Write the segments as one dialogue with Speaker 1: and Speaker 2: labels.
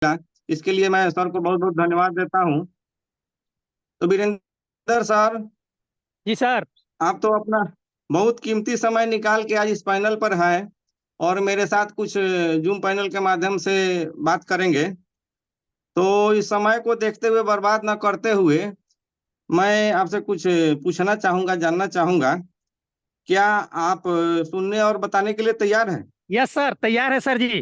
Speaker 1: इसके लिए मैं सर को बहुत बहुत धन्यवाद देता हूँ। तो वीरेंद्र सर,
Speaker 2: जी सर।
Speaker 1: आप तो अपना बहुत कीमती समय निकाल के आज इस पैनल पर हैं और मेरे साथ कुछ जूम पैनल के माध्यम से बात करेंगे। तो इस समय को देखते हुए, बर्बाद न करते हुए, मैं आपसे कुछ पूछना चाहूंगा, जानना चाहूंगा। क्या आप सुनने और बताने के लिए तैयार हैं?
Speaker 2: यस सर, तैयार है सर जी।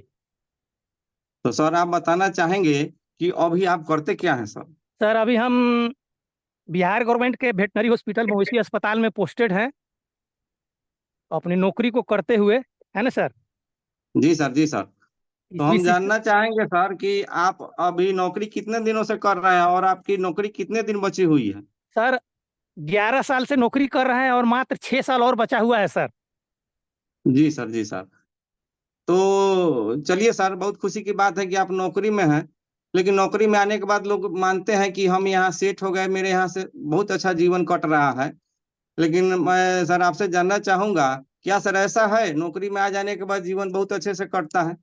Speaker 1: तो सर, आप बताना चाहेंगे कि अभी आप करते क्या हैं सर?
Speaker 2: सर अभी हम बिहार गवर्नमेंट के वेटनरी हॉस्पिटल मवेशी अस्पताल में पोस्टेड हैं, अपनी नौकरी को करते हुए, है ना सर।
Speaker 1: जी सर, जी सर। तो
Speaker 2: इस
Speaker 1: हम
Speaker 2: विषय
Speaker 1: जानना चाहेंगे सर कि आप अभी नौकरी कितने दिनों से कर रहे हैं और आपकी नौकरी कितने दिन बची हुई है?
Speaker 2: सर 11 साल से नौकरी कर रहे हैं और मात्र 6 साल और बचा हुआ है सर।
Speaker 1: जी सर, जी सर। तो चलिए सर, बहुत खुशी की बात है कि आप नौकरी में हैं। लेकिन नौकरी में आने के बाद लोग मानते हैं कि हम यहाँ सेट हो गए, मेरे यहाँ से बहुत अच्छा जीवन कट रहा है। लेकिन मैं सर आपसे जानना चाहूंगा, क्या सर ऐसा है नौकरी में आ जाने के बाद जीवन बहुत अच्छे से कटता है?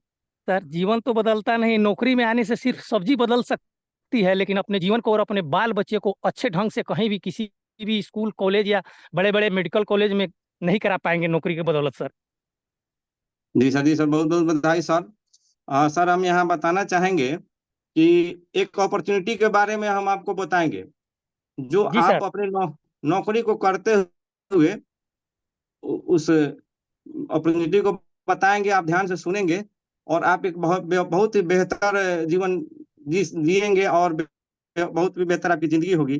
Speaker 2: सर जीवन तो बदलता नहीं, नौकरी में आने से सिर्फ सब्जी बदल सकती है, लेकिन अपने जीवन को और अपने बाल बच्चे को अच्छे ढंग से कहीं भी किसी भी स्कूल कॉलेज या बड़े बड़े मेडिकल कॉलेज में नहीं करा पाएंगे नौकरी के बदौलत सर।
Speaker 1: जी सर, जी सर, बहुत बहुत बधाई सर। सर, हम यहाँ बताना चाहेंगे कि एक अपॉर्चुनिटी के बारे में हम आपको बताएंगे। जो
Speaker 2: जी सर।
Speaker 1: आप अपने नौकरी को करते हुए उस अपॉर्चुनिटी को बताएंगे, आप ध्यान से सुनेंगे और आप एक बहुत ही बेहतर जीवन जिएंगे और बहुत ही बेहतर आपकी जिंदगी होगी।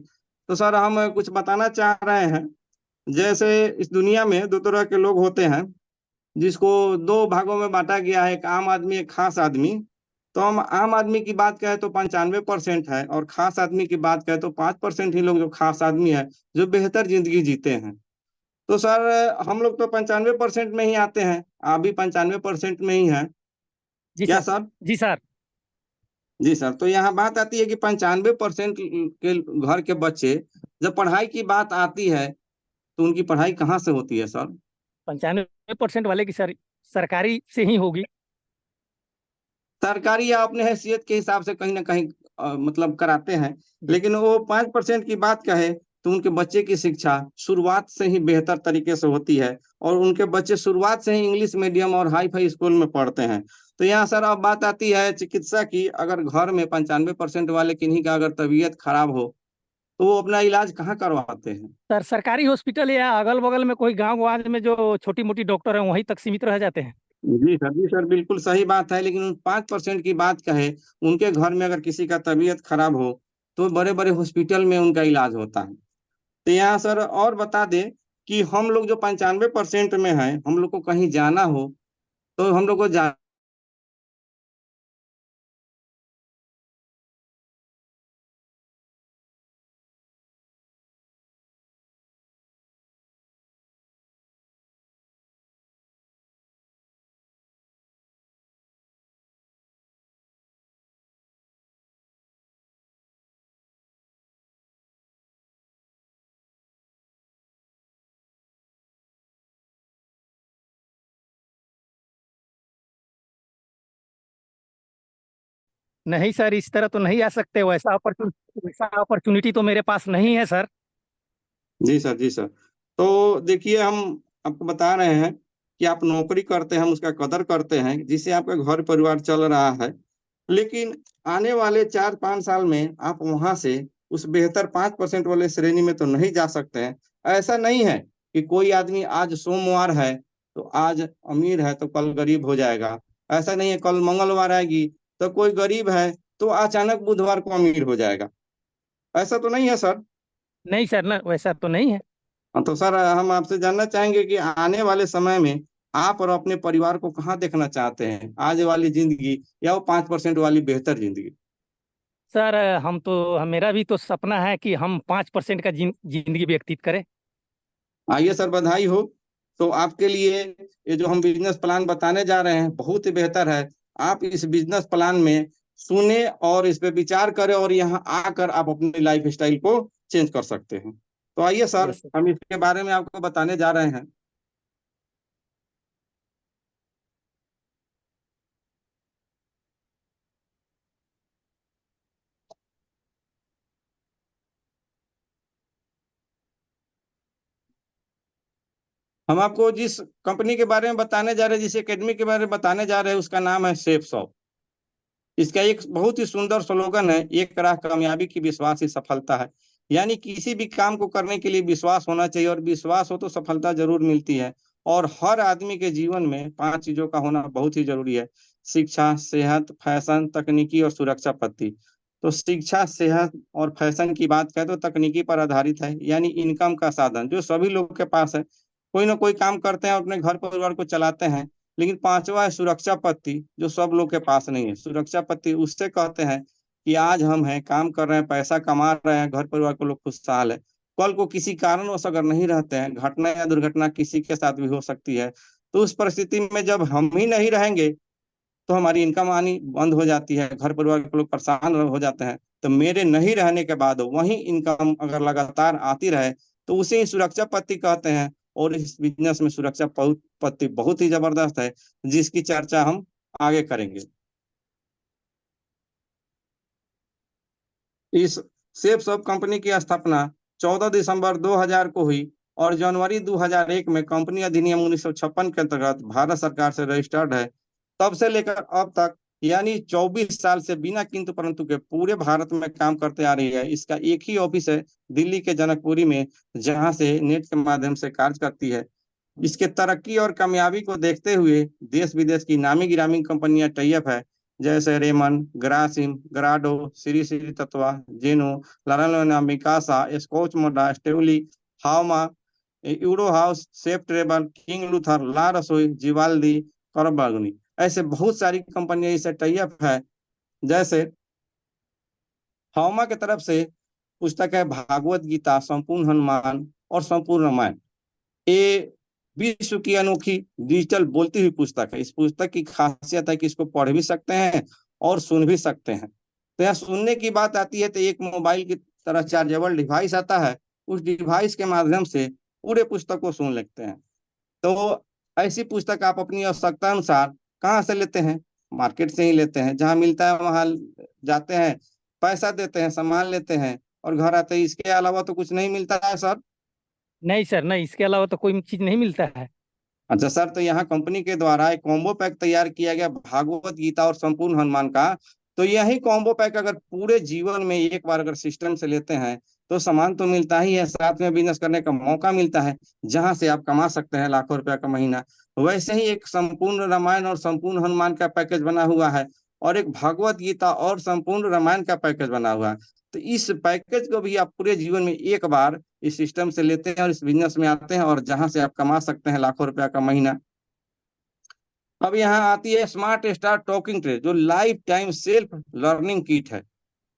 Speaker 1: तो सर, हम कुछ बताना चाह रहे हैं। जैसे इस दुनिया में दो तरह के लोग होते हैं, जिसको दो भागों में बांटा गया है, एक आम आदमी, एक खास आदमी। तो हम आम आदमी की बात करें तो 95% है, और खास आदमी की बात करें तो 5% ही लोग जो खास आदमी है, जो बेहतर जिंदगी जीते हैं। तो सर, हम लोग तो 95% में ही आते हैं, आप भी 95% में ही हैं।
Speaker 2: जी
Speaker 1: क्या
Speaker 2: सर।
Speaker 1: सर?
Speaker 2: जी सर।
Speaker 1: जी सर। तो यहाँ बात आती है कि 95% के घर के बच्चे, जब पढ़ाई की बात आती है तो उनकी पढ़ाई कहाँ से होती है सर?
Speaker 2: 95% वाले की सर सरकारी से ही होगी।
Speaker 1: सरकारी या अपने हैसियत के हिसाब से कहीं ना कहीं मतलब कराते हैं।
Speaker 2: जी
Speaker 1: लेकिन वो 5% की बात कहे तो उनके बच्चे की शिक्षा शुरुआत से ही बेहतर तरीके से होती है, और उनके बच्चे शुरुआत से ही इंग्लिश मीडियम और हाई फाई स्कूल में पढ़ते हैं। तो यहाँ सर अब बात आती है चिकित्सा की। अगर घर में 95% वाले किन्हीं का अगर तबीयत खराब हो, तो वो अपना इलाज कहाँ करवाते हैं?
Speaker 2: सर, सरकारी हॉस्पिटल या अगल बगल में कोई गांव वाँव में जो छोटी मोटी डॉक्टर है वहीं तक सीमित रह जाते हैं।
Speaker 1: जी सर, जी सर, बिल्कुल सही बात है। लेकिन उन 5% की बात कहे, उनके घर में अगर किसी का तबीयत खराब हो, तो बड़े बड़े हॉस्पिटल में उनका इलाज होता है। तो यहाँ सर और बता दें कि हम लोग जो 95% में हैं, हम लोग को कहीं जाना हो तो हम लोग को जा
Speaker 2: नहीं सर, इस तरह तो नहीं आ सकते, वैसा अपॉर्चुनिटी तो मेरे पास नहीं है सर।
Speaker 1: जी सर, जी सर। तो देखिए, हम आपको बता रहे हैं कि आप नौकरी करते हैं, हम उसका कदर करते हैं, जिससे आपका घर परिवार चल रहा है। लेकिन आने वाले 4-5 साल में आप वहां से उस बेहतर 5% वाले श्रेणी में तो नहीं जा सकते हैं। ऐसा नहीं है कि कोई आदमी आज सोमवार है तो आज अमीर है तो कल गरीब हो जाएगा। ऐसा नहीं है कल मंगलवार आएगी तो कोई गरीब है तो अचानक बुधवार को अमीर हो जाएगा। ऐसा तो नहीं है सर।
Speaker 2: नहीं सर, ना वैसा तो नहीं है।
Speaker 1: हाँ, तो सर हम आपसे जानना चाहेंगे कि आने वाले समय में आप और अपने परिवार को कहाँ देखना चाहते हैं, आज वाली जिंदगी या वो 5% वाली बेहतर जिंदगी?
Speaker 2: सर मेरा भी तो सपना है कि हम 5% का जिंदगी व्यतीत करें।
Speaker 1: आइए सर, बधाई हो। तो आपके लिए ये जो हम बिजनेस प्लान बताने जा रहे हैं बहुत ही बेहतर है। आप इस बिजनेस प्लान में सुने और इस पे विचार करें, और यहाँ आकर आप अपनी लाइफ स्टाइल को चेंज कर सकते हैं। तो आइए सर,
Speaker 2: यस सर।
Speaker 1: हम इसके बारे में आपको बताने जा रहे हैं। हम आपको जिस कंपनी के बारे में बताने जा रहे हैं, जिस एकेडमी के बारे में बताने जा रहे हैं, उसका नाम है सेफ शॉप। इसका एक बहुत ही सुंदर स्लोगन है, एक राह कामयाबी की, विश्वास ही सफलता है। यानी किसी भी काम को करने के लिए विश्वास होना चाहिए, और विश्वास हो तो सफलता जरूर मिलती है। और हर आदमी के जीवन में 5 चीजों का होना बहुत ही जरूरी है: शिक्षा, सेहत, फैशन, तकनीकी और सुरक्षा पद्धति। तो शिक्षा, सेहत और फैशन की बात करें तो तकनीकी पर आधारित है, यानी इनकम का साधन जो सभी लोग के पास है। कोई ना कोई काम करते हैं, अपने घर परिवार को चलाते हैं। लेकिन पांचवा है सुरक्षा पत्ती, जो सब लोग के पास नहीं है। सुरक्षा पत्ती उससे कहते हैं कि आज हम हैं, काम कर रहे हैं, पैसा कमा रहे हैं, घर परिवार को लोग खुशहाल है। कल को किसी कारणवश अगर नहीं रहते हैं, घटना या दुर्घटना किसी के साथ भी हो सकती है। तो उस परिस्थिति में जब हम ही नहीं रहेंगे, तो हमारी इनकम आनी बंद हो जाती है, घर परिवार के लोग परेशान हो जाते हैं। तो मेरे नहीं रहने के बाद वही इनकम अगर लगातार आती रहे, तो उसे ही सुरक्षा पत्ती कहते हैं। और इस बिजनेस में सुरक्षा पत्ती बहुत ही जबरदस्त है, जिसकी चर्चा हम आगे करेंगे। इस सेफ सब कंपनी की स्थापना 14 दिसंबर 2000 को हुई, और जनवरी 2001 में कंपनी अधिनियम 1956 के अंतर्गत भारत सरकार से रजिस्टर्ड है। तब से लेकर अब तक, यानी 24 साल से बिना किंतु परंतु के पूरे भारत में काम करते आ रही है। इसका एक ही ऑफिस है, दिल्ली के जनकपुरी में, जहां से नेट के माध्यम से कार्य करती है। इसके तरक्की और कामयाबी को देखते हुए देश विदेश की नामी गिरामी कंपनियां टाइप है, जैसे रेमन, ग्रासिम, ग्राडो, श्री श्री तत्वा, जेनो, लारालोना, मिकासा, स्कॉच मोडा, स्टेवली, हावमा, यूरो हाउस, सेफ ट्रेबल, किंग लूथर, ला रसोई, जिवाल्दी, करबागनी। ऐसे बहुत सारी कंपनियां इसे टाइप है। जैसे हावमा की तरफ से पुस्तक है भागवत गीता, संपूर्ण हनुमान और संपूर्ण रामायण। ये विश्व की अनोखी डिजिटल बोलती हुई पुस्तक है। इस पुस्तक की खासियत है कि इसको पढ़ भी सकते हैं और सुन भी सकते हैं। तो यहाँ सुनने की बात आती है तो एक मोबाइल की तरह चार्जेबल डिवाइस आता है, उस डिवाइस के माध्यम से पूरे पुस्तक को सुन लेते हैं। तो ऐसी पुस्तक आप अपनी आवश्यकता अनुसार कहाँ से लेते हैं? मार्केट से ही लेते हैं, जहाँ मिलता है वहां जाते हैं, पैसा देते हैं, सामान लेते हैं और घर आते हैं। इसके अलावा तो कुछ नहीं मिलता है सर।
Speaker 2: नहीं सर, नहीं, इसके अलावा तो कोई चीज नहीं मिलता है।
Speaker 1: अच्छा सर, तो यहाँ कंपनी के द्वारा एक कॉम्बो पैक तैयार किया गया भागवत गीता और संपूर्ण हनुमान का। तो यही कॉम्बो पैक अगर पूरे जीवन में एक बार अगर सिस्टम से लेते हैं, तो सामान तो मिलता ही है, साथ में बिजनेस करने का मौका मिलता है, जहां से आप कमा सकते हैं लाखों रुपया का महीना। वैसे ही एक संपूर्ण रामायण और संपूर्ण हनुमान का पैकेज बना हुआ है, और एक भागवत गीता और संपूर्ण रामायण का पैकेज बना हुआ है। तो इस पैकेज को भी आप पूरे जीवन में एक बार इस सिस्टम से लेते हैं और इस बिजनेस में आते हैं, और जहां से आप कमा सकते हैं लाखों रुपया का महीना। अब यहाँ आती है स्मार्ट स्टार टॉकिंग ट्रे, जो life time self learning kit है।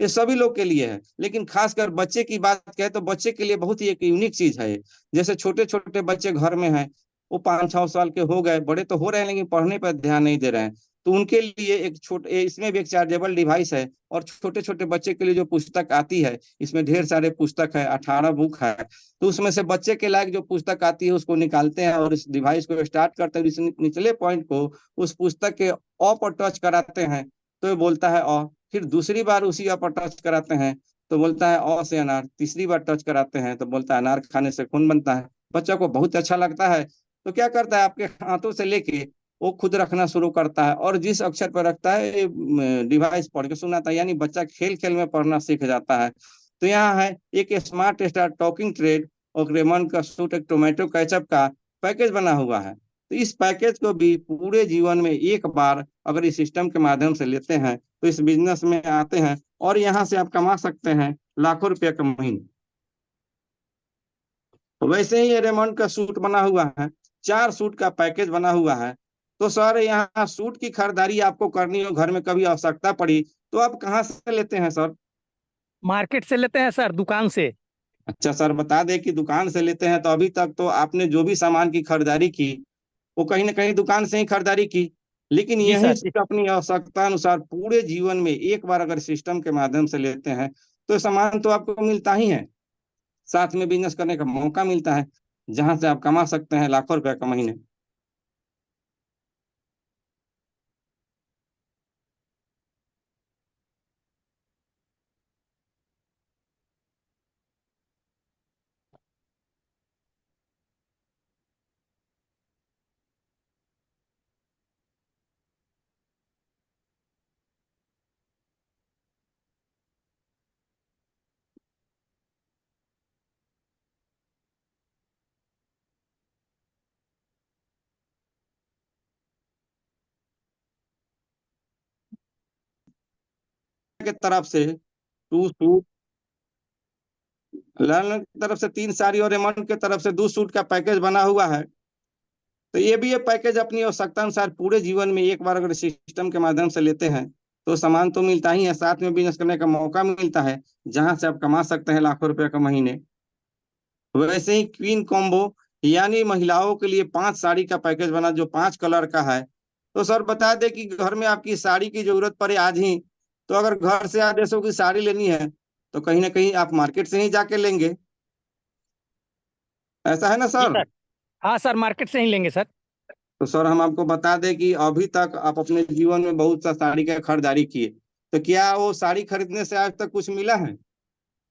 Speaker 1: ये सभी लोग के लिए है, लेकिन खासकर बच्चे की बात करें तो बच्चे के लिए बहुत ही एक यूनिक चीज है ये। जैसे छोटे छोटे बच्चे घर में हैं, वो 5-6 साल के हो गए, बड़े तो हो रहे हैं लेकिन पढ़ने पर ध्यान नहीं दे रहे हैं। तो उनके लिए एक छोटे, इसमें भी एक चार्जेबल डिवाइस है। और छोटे छोटे बच्चे के लिए जो पुस्तक आती है, इसमें ढेर सारे पुस्तक है, 18 बुक है। तो उसमें से बच्चे के लायक जो पुस्तक आती है उसको निकालते हैं, और इस डिवाइस को स्टार्ट करते हैं, इस निचले पॉइंट को उस पुस्तक के ऑ पर टच कराते हैं, तो ये बोलता है अ। फिर दूसरी बार उसी पर टच कराते हैं, तो बोलता है अ से अनार। तीसरी बार टच कराते हैं तो बोलता है अनार खाने से खून बनता है। बच्चा को बहुत अच्छा लगता है, तो क्या करता है, आपके हाथों से लेके वो खुद रखना शुरू करता है, और जिस अक्षर पर रखता है डिवाइस पढ़ के सुनाता है, यानी बच्चा खेल खेल में पढ़ना सीख जाता है। तो यहाँ है एक स्मार्ट स्टार टॉकिंग ट्रेड और रेमंड का सूट, एक टोमेटो केचप का पैकेज बना हुआ है। तो इस पैकेज को भी पूरे जीवन में एक बार अगर इस सिस्टम के माध्यम से लेते हैं, तो इस बिजनेस में आते हैं, और यहाँ से आप कमा सकते हैं लाखों रुपए का महीने। तो वैसे ही ये रेमंड का सूट बना हुआ है, 4 सूट का पैकेज बना हुआ है। तो सर, यहाँ सूट की खरीदारी आपको करनी हो, घर में कभी आवश्यकता पड़ी, तो आप कहाँ से लेते हैं सर?
Speaker 2: मार्केट से लेते हैं सर, दुकान से।
Speaker 1: अच्छा सर, बता दें कि दुकान से लेते हैं, तो अभी तक तो आपने जो भी सामान की खरीदारी की, वो कहीं ना कहीं दुकान से ही खरीदारी की। लेकिन
Speaker 2: जी
Speaker 1: यही
Speaker 2: सर।
Speaker 1: से अपनी आवश्यकता अनुसार पूरे जीवन में एक बार अगर सिस्टम के माध्यम से लेते हैं, तो सामान तो आपको मिलता ही है, साथ में बिजनेस करने का मौका मिलता है, जहां से आप कमा सकते हैं लाखों रुपए का महीने। की तरफ से 2 सूट, ललन की तरफ से 3 साड़ी और रेमंड की तरफ से 2 सूट का पैकेज बना हुआ है। तो ये पैकेज अपनी आवश्यकता अनुसार पूरे जीवन में एक बार अगर सिस्टम के माध्यम से लेते हैं तो सामान तो मिलता ही है, साथ में बिजनेस करने का मौका मिलता है जहां से आप कमा सकते हैं लाखों रुपए का महीने। वैसे ही क्वीन कॉम्बो यानी महिलाओं के लिए 5 साड़ी का पैकेज बना जो 5 कलर का है। तो सर बता दे कि घर में आपकी साड़ी की जरूरत पड़े आज ही, तो अगर घर से आदेशों की साड़ी लेनी है तो कहीं ना कहीं आप मार्केट से ही जाके लेंगे, ऐसा है ना
Speaker 2: जी
Speaker 1: सर?
Speaker 2: सर। हाँ सर, मार्केट से ही लेंगे सर।
Speaker 1: तो सर हम आपको बता दें कि अभी तक आप अपने जीवन में बहुत सा साड़ी का खरीदारी किए, तो क्या वो साड़ी खरीदने से आज तक कुछ मिला है?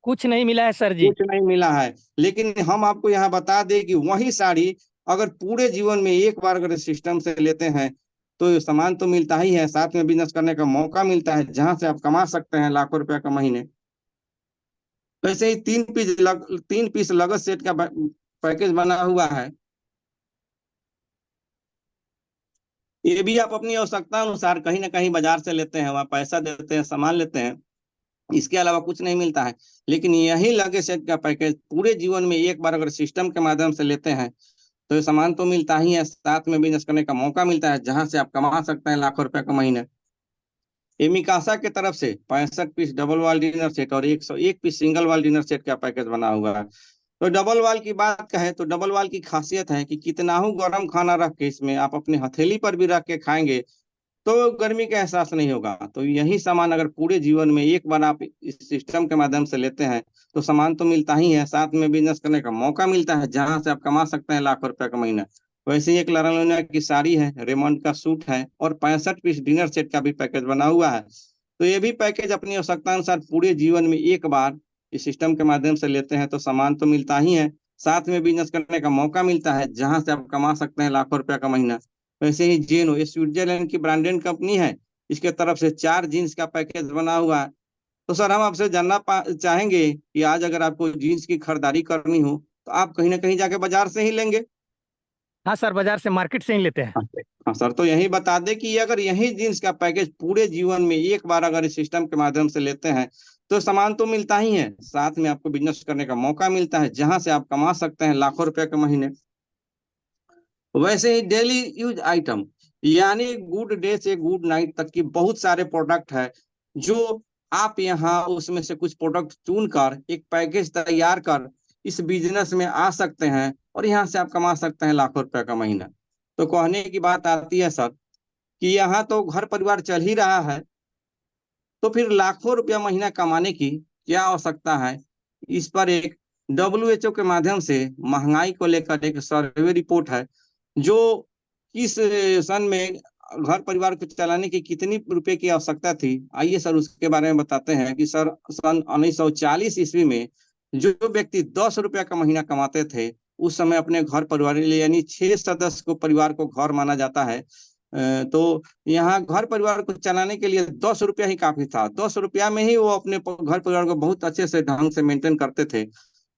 Speaker 2: कुछ नहीं मिला है सर जी।
Speaker 1: कुछ नहीं मिला है। लेकिन हम आपको यहाँ बता दें कि वही साड़ी अगर पूरे जीवन में एक बार अगर सिस्टम से लेते हैं तो सामान तो मिलता ही है, साथ में बिजनेस करने का मौका मिलता है जहां से आप कमा सकते हैं लाखों रुपए का महीने। वैसे ही 3 पीस लगत सेट का पैकेज बना हुआ है। ये भी आप अपनी आवश्यकता अनुसार कहीं ना कहीं बाजार से लेते हैं, वहाँ पैसा देते हैं, सामान लेते हैं, इसके अलावा कुछ नहीं मिलता है। लेकिन यही लगे सेट का पैकेज पूरे जीवन में एक बार अगर सिस्टम के माध्यम से लेते हैं तो ये सामान तो मिलता ही है, साथ में बिजनेस करने का मौका मिलता है जहां से आप कमा सकते हैं लाखों रुपए का महीने। ये मिकासा की तरफ से 65 पीस डबल वाल डिनर सेट और 101 पीस सिंगल वाल डिनर सेट का पैकेज बना हुआ है। तो डबल वाल की बात कहें तो डबल वाल की खासियत है कि कितना हो गर्म खाना रख के इसमें आप अपने हथेली पर भी रख के खाएंगे तो गर्मी का एहसास नहीं होगा। तो यही सामान अगर पूरे जीवन में एक बार आप इस सिस्टम के माध्यम से लेते हैं तो सामान तो मिलता ही है, साथ में बिजनेस करने का मौका मिलता है जहां से आप कमा सकते हैं लाखों रुपए का महीना। वैसे ही एक लरालोना की साड़ी है, रेमंड का सूट है और 65 पीस डिनर सेट का भी पैकेज बना हुआ है। तो ये भी पैकेज अपनी आवश्यकता अनुसार पूरे जीवन में एक बार इस सिस्टम के माध्यम से लेते हैं तो सामान तो मिलता ही है, साथ में बिजनेस करने का मौका मिलता है जहां से आप कमा सकते हैं लाखों रुपए का महीना। वैसे ही जेनो, ये स्विट्जरलैंड की ब्रांडेड कंपनी है, इसके तरफ से 4 जीन्स का पैकेज बना हुआ है। तो सर हम आपसे जानना चाहेंगे कि आज अगर आपको जीन्स की खरीदारी करनी हो तो आप कहीं ना कहीं जाके बाजार से ही लेंगे?
Speaker 2: हाँ सर, बाजार से, मार्केट से ही लेते हैं।
Speaker 1: हाँ हाँ सर, तो यही बता दें कि अगर यही जीन्स का पैकेज पूरे जीवन में एक बार अगर इस सिस्टम के माध्यम से लेते हैं तो सामान तो मिलता ही है, साथ में आपको बिजनेस करने का मौका मिलता है जहां से आप कमा सकते हैं लाखों रुपए के महीने। वैसे ही डेली यूज आइटम यानी गुड डे से गुड नाइट तक की बहुत सारे प्रोडक्ट है जो आप यहाँ उसमें से कुछ प्रोडक्ट चुन कर एक पैकेज तैयार कर इस बिजनेस में आ सकते हैं और यहाँ से आप कमा सकते हैं लाखों रुपए का महीना। तो कहने की बात आती है सर कि यहाँ तो घर परिवार चल ही रहा है, तो फिर लाखों रुपया महीना कमाने की क्या आवश्यकता है? इस पर एक WHO के माध्यम से महंगाई को लेकर एक सर्वे रिपोर्ट है जो किस सन में घर परिवार को चलाने की कितनी रुपए की आवश्यकता थी। आइए सर उसके बारे में बताते हैं कि सर सन 1940 ईस्वी में जो व्यक्ति 10 रुपया का महीना कमाते थे उस समय अपने घर परिवार यानी 6 सदस्य को परिवार को घर माना जाता है। तो यहाँ घर परिवार को चलाने के लिए 10 रुपया ही काफी था, 10 रुपया में ही वो अपने घर परिवार को बहुत अच्छे से ढंग से मेंटेन करते थे।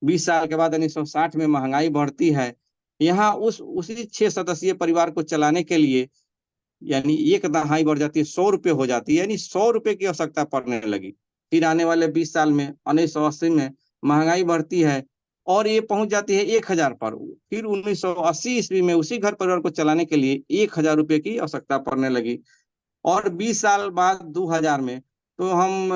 Speaker 1: 20 साल के बाद 1960 में महंगाई बढ़ती है, यहाँ उसी 6 सदस्यीय परिवार को चलाने के लिए यानी एक दहाई बढ़ जाती है, 100 रुपये हो जाती है, यानी 100 रुपये की आवश्यकता पड़ने लगी। फिर आने वाले 20 साल में 1980 में महंगाई बढ़ती है और ये पहुंच जाती है 1,000 पर। फिर 1980 ईस्वी में उसी घर परिवार को चलाने के लिए 1,000 रुपये की आवश्यकता पड़ने लगी। और 20 साल बाद 2000 में तो हम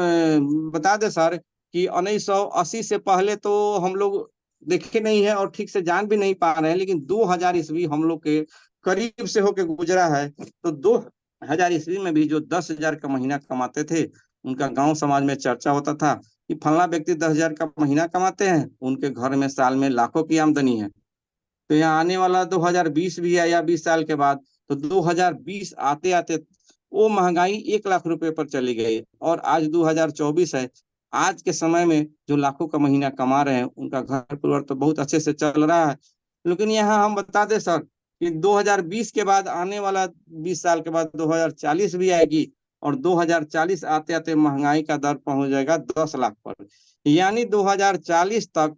Speaker 1: बता दें सर कि 1980 से पहले तो हम लोग देखे नहीं है और ठीक से जान भी नहीं पा रहे हैं, लेकिन 2000 ईस्वी हम लोग के करीब से होके गुजरा है। तो 2000 ईस्वी में भी जो 10,000 का महीना कमाते थे उनका गांव समाज में चर्चा होता था कि फला व्यक्ति 10,000 का महीना कमाते हैं, उनके घर में साल में लाखों की आमदनी है। तो यहाँ आने वाला 2020 भी है या 20 साल के बाद, तो 2020 आते आते वो महंगाई 1,00,000 रुपए पर चली गई और आज 2024 है। आज के समय में जो लाखों का महीना कमा रहे हैं उनका घर परिवार तो बहुत अच्छे से चल रहा है। लेकिन यहाँ हम बता दें सर कि 2020 के बाद आने वाला 20 साल के बाद 2040 भी आएगी और 2040 आते आते महंगाई का दर पहुंच जाएगा 10 लाख पर। यानी 2040 तक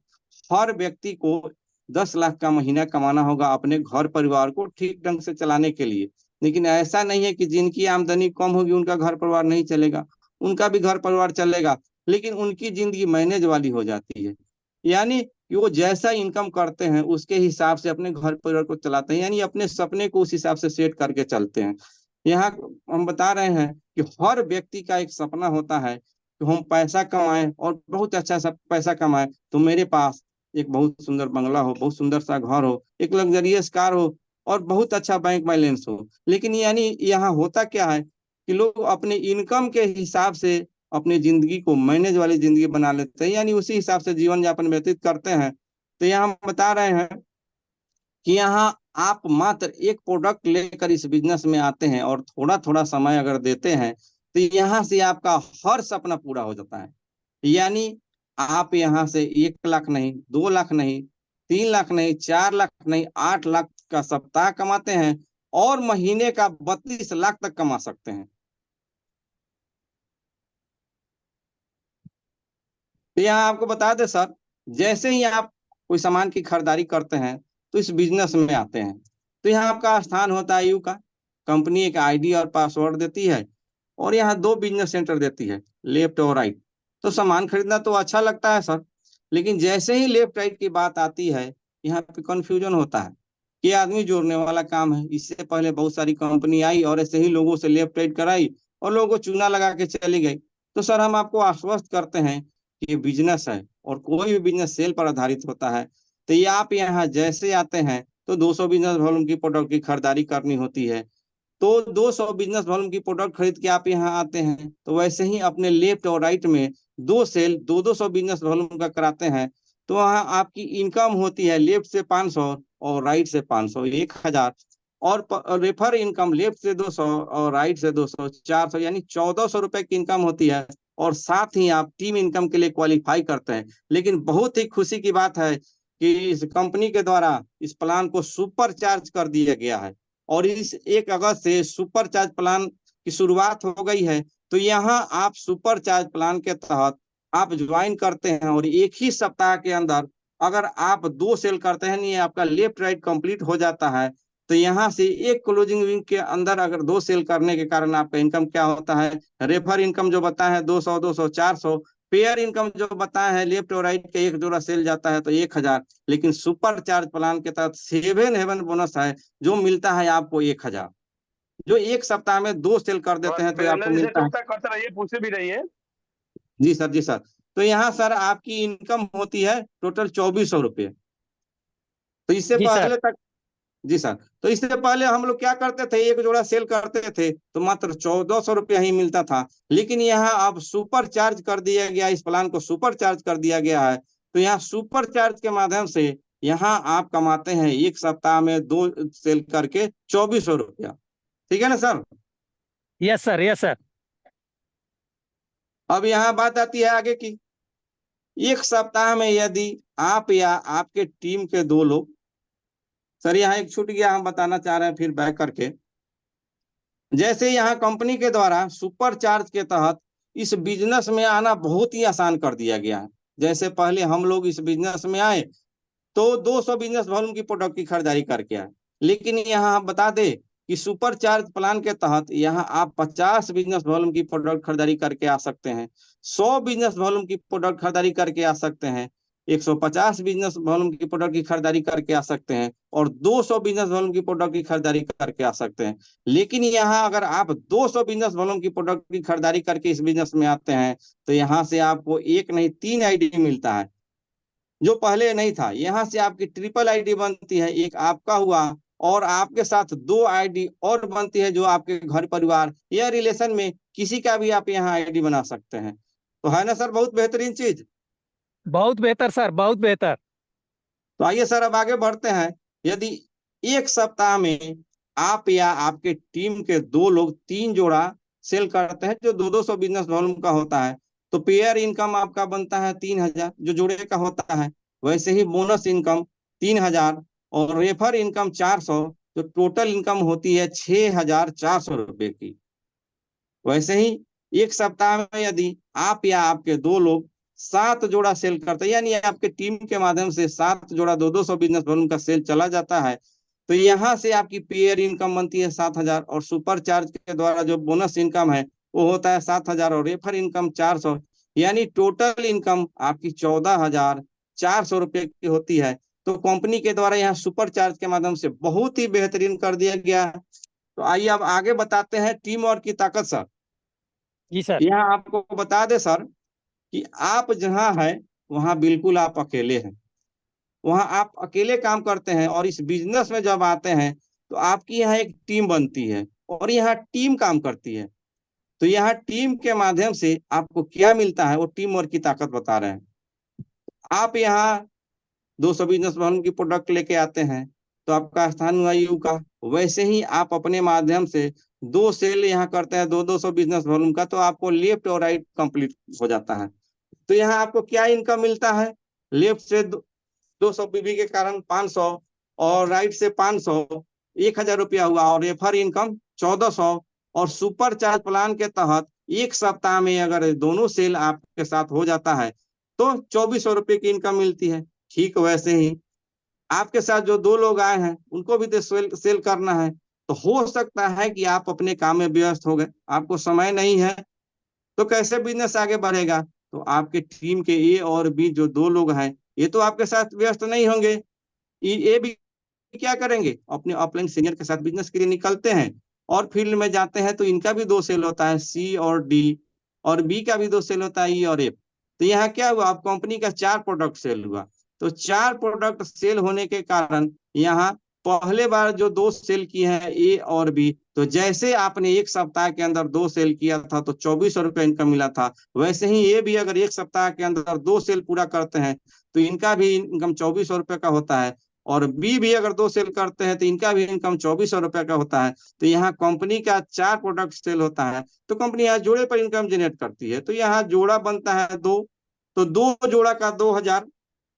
Speaker 1: हर व्यक्ति को 10 लाख का महीना कमाना होगा अपने घर परिवार को ठीक ढंग से चलाने के लिए। लेकिन ऐसा नहीं है कि जिनकी आमदनी कम होगी उनका घर परिवार नहीं चलेगा, उनका भी घर परिवार चलेगा, लेकिन उनकी जिंदगी मैनेज वाली हो जाती है। यानी कि वो जैसा इनकम करते हैं उसके हिसाब से अपने घर परिवार को चलाते हैं, यानी अपने सपने को उस हिसाब से सेट करके चलते हैं। यहाँ हम बता रहे हैं कि हर व्यक्ति का एक सपना होता है कि हम पैसा कमाएं और बहुत अच्छा सा पैसा कमाएं, तो मेरे पास एक बहुत सुंदर बंगला हो, बहुत सुंदर सा घर हो, एक लग्जरियस कार हो और बहुत अच्छा बैंक बैलेंस हो। लेकिन यानी यहाँ होता क्या है कि लोग अपने इनकम के हिसाब से अपनी जिंदगी को मैनेज वाली जिंदगी बना लेते हैं, यानी उसी हिसाब से जीवन यापन व्यतीत करते हैं। तो यहाँ हम बता रहे हैं कि यहाँ आप मात्र एक प्रोडक्ट लेकर इस बिजनेस में आते हैं और थोड़ा थोड़ा समय अगर देते हैं तो यहाँ से आपका हर सपना पूरा हो जाता है। यानी आप यहाँ से 1 लाख नहीं, 2 लाख नहीं, 3 लाख नहीं, 4 लाख नहीं, 8 लाख का सप्ताह कमाते हैं और महीने का 32 लाख तक कमा सकते हैं। तो यहाँ आपको बता दें सर, जैसे ही आप कोई सामान की खरीदारी करते हैं तो इस बिजनेस में आते हैं, तो यहाँ आपका स्थान होता है यू का। कंपनी एक आईडी और पासवर्ड देती है और यहाँ 2 बिजनेस सेंटर देती है, लेफ्ट और राइट। तो सामान खरीदना तो अच्छा लगता है सर, लेकिन जैसे ही लेफ्ट राइट की बात आती है यहाँ पे कंफ्यूजन होता है। ये आदमी जोड़ने वाला काम है, इससे पहले बहुत सारी कंपनी आई और ऐसे ही लोगों से लेफ्ट राइट कराई और लोगों को चूना लगा के चली गई। तो सर हम आपको आश्वस्त करते हैं कि ये बिजनेस है और कोई भी बिजनेस सेल पर आधारित होता है। तो ये आप यहाँ जैसे आते हैं तो 200 बिजनेस वॉल्यूम की प्रोडक्ट की खरीदारी करनी होती है, तो 200 बिजनेस वॉल्यूम की प्रोडक्ट खरीद के आप यहाँ आते हैं, तो वैसे ही अपने लेफ्ट और राइट में 2 सेल 200 बिजनेस वॉल्यूम का कराते हैं, तो वहाँ आपकी इनकम होती है लेफ्ट से 500 और राइट से 500, 1000। और रेफर इनकम लेफ्ट से 200 और राइट से 200, 400, यानी 1400 रुपए की इनकम होती है। और साथ ही आप टीम इनकम के लिए क्वालिफाई करते हैं। लेकिन बहुत ही खुशी की बात है कि इस कंपनी के द्वारा इस प्लान को सुपर चार्ज कर दिया गया है और इस 1 अगस्त से सुपर चार्ज प्लान की शुरुआत हो गई है। तो यहाँ आप सुपर चार्ज प्लान के तहत आप ज्वाइन करते हैं और एक ही सप्ताह के अंदर अगर आप 2 सेल करते हैं, नहीं आपका लेफ्ट राइट कंप्लीट हो जाता है, तो यहाँ से एक क्लोजिंग विंग के अंदर अगर 2 सेल करने के कारण आपका इनकम क्या होता है, रेफर इनकम जो बताया है 200, 200, 400, पेयर इनकम जो बताया है लेफ्ट और राइट के एक जोड़ा सेल जाता है तो 1000। लेकिन सुपर चार्ज प्लान के तहत 7 हेवन बोनस है जो मिलता है आपको 1000, जो एक सप्ताह में 2 सेल कर देते
Speaker 3: और
Speaker 1: हैं तो आपको
Speaker 3: एनर्जी से
Speaker 1: मिलता है।
Speaker 3: टूकता करते रहिए, पूछे भी रहिए।
Speaker 1: जी सर, जी सर। तो यहाँ सर आपकी इनकम होती है टोटल 2400 रुपये। तो इससे
Speaker 2: जी सर।
Speaker 1: पहले तक, जी सर, तो इससे पहले हम लोग क्या करते थे, एक जोड़ा सेल करते थे तो मात्र 1400 रुपया ही मिलता था। लेकिन यहाँ अब सुपर चार्ज कर दिया गया, इस प्लान को सुपर चार्ज कर दिया गया है। तो यहाँ सुपर चार्ज के माध्यम से यहाँ आप कमाते हैं एक सप्ताह में 2 सेल करके 2400 रुपया। ठीक है ना sir.
Speaker 2: Yes sir, yes sir.
Speaker 1: अब यहाँ बात आती है आगे की। एक सप्ताह में यदि आप या आपके टीम के 2 लोग, सर यहाँ एक छूट गया, हम बताना चाह रहे हैं फिर बैक करके। जैसे यहाँ कंपनी के द्वारा सुपर चार्ज के तहत इस बिजनेस में आना बहुत ही आसान कर दिया गया है। जैसे पहले हम लोग इस बिजनेस में आए तो 200 बिजनेस वॉल्यूम की प्रोडक्ट की खरीदारी करके आए, लेकिन यहाँ हम बता दें कि सुपर चार्ज प्लान के तहत यहाँ आप 50 बिजनेस वॉल्यूम की प्रोडक्ट खरीदारी करके आ सकते हैं, 100 बिजनेस वॉल्यूम की प्रोडक्ट खरीदारी करके आ सकते हैं, 150 बिजनेस वॉल्यूम की प्रोडक्ट की खरीदारी करके आ सकते हैं और 200 बिजनेस वॉल्यूम की प्रोडक्ट की खरीदारी करके आ सकते हैं। लेकिन यहाँ अगर आप 200 बिजनेस वॉल्यूम की प्रोडक्ट की खरीदारी करके इस बिजनेस में आते हैं तो यहाँ से आपको एक नहीं 3 आईडी मिलता है, जो पहले नहीं था। यहाँ से आपकी ट्रिपल आईडी बनती है, एक आपका हुआ और आपके साथ 2 आईडी और बनती है जो आपके घर परिवार या रिलेशन में किसी का भी आप यहाँ आईडी बना सकते हैं। तो है ना सर बहुत बेहतरीन चीज।
Speaker 2: बहुत बेहतर सर, बहुत बेहतर।
Speaker 1: तो आइए सर अब आगे बढ़ते हैं। यदि एक सप्ताह में आप या आपके टीम के 2 लोग 3 जोड़ा सेल करते हैं जो 200 बिजनेस वॉल्यूम का होता है, तो पेयर इनकम आपका बनता है 3000 जो जोड़े का होता है। वैसे ही बोनस इनकम 3000 और रेफर इनकम 400, तो टोटल इनकम होती है 6400 रुपये की। वैसे ही एक सप्ताह में यदि आप या आपके 2 लोग 7 जोड़ा सेल करते हैं, यानी आपके टीम के माध्यम से 7 जोड़ा 200 बिजनेस वॉल्यूम का सेल चला जाता है, तो यहाँ से आपकी पेयर इनकम बनती है 7000 और सुपर चार्ज के द्वारा जो बोनस इनकम है वो होता है 7,000 और रेफर इनकम 400, यानी टोटल इनकम आपकी 14,400 रुपये की होती है। तो कंपनी के द्वारा यहाँ सुपर चार्ज के माध्यम से बहुत ही बेहतरीन कर दिया गया है। तो आइए अब आगे बताते हैं टीम वर्क की ताकत सर।
Speaker 2: जी सर।
Speaker 1: यहाँ आपको बता दे सर कि आप जहाँ है वहाँ बिल्कुल आप अकेले हैं, वहाँ आप अकेले काम करते हैं, और इस बिजनेस में जब आते हैं तो आपकी यहाँ एक टीम बनती है और यहाँ टीम काम करती है। तो यहाँ टीम के माध्यम से आपको क्या मिलता है, वो टीम वर्क की ताकत बता रहे हैं। आप यहाँ 200 बिजनेस वॉल्यूम की प्रोडक्ट लेके आते हैं तो आपका स्थान हुआ यू का, वैसे ही आप अपने माध्यम से 2 सेल यहाँ करते हैं 200 बिजनेस वॉल्यूम का, तो आपको लेफ्ट और राइट कंप्लीट हो जाता है। तो यहाँ आपको क्या इनकम मिलता है, लेफ्ट से 200 बीबी के कारण 500, और राइट से 500, 1,000 रुपया हुआ, और रेफर इनकम 1,400। और सुपर चार्ज प्लान के तहत एक सप्ताह में अगर दोनों सेल आपके साथ हो जाता है तो 2,400 रुपये की इनकम मिलती है। ठीक वैसे ही आपके साथ जो 2 लोग आए हैं उनको भी तो सेल करना है, तो हो सकता है कि आप अपने काम में व्यस्त हो गए, आपको समय नहीं है, तो कैसे बिजनेस आगे बढ़ेगा। तो आपके टीम के ए और बी जो 2 लोग हैं ये तो आपके साथ व्यस्त नहीं होंगे, ये भी क्या करेंगे, अपने ऑफलाइन सीनियर के साथ बिजनेस के लिए निकलते हैं और फील्ड में जाते हैं, तो इनका भी 2 सेल होता है, सी और डी, और बी का भी 2 सेल होता है, ई और एफ। तो यहाँ क्या हुआ, आप कंपनी का 4 प्रोडक्ट सेल हुआ। तो 4 प्रोडक्ट सेल होने के कारण यहाँ पहले बार जो 2 सेल किए हैं ए और बी, तो जैसे आपने एक सप्ताह के अंदर 2 सेल किया था तो 2,400 रुपये इनकम मिला था, वैसे ही ये भी अगर एक सप्ताह के अंदर 2 सेल पूरा करते हैं तो इनका भी इनकम 2,400 रुपये का होता है। और बी भी अगर 2 सेल करते हैं तो इनका भी इनकम 2,400 रुपये का होता है। तो यहाँ कंपनी का 4 प्रोडक्ट सेल होता है तो कंपनी यहाँ जोड़े पर इनकम जनरेट करती है, तो यहाँ जोड़ा बनता है 2, तो 2 जोड़ा का 2,000।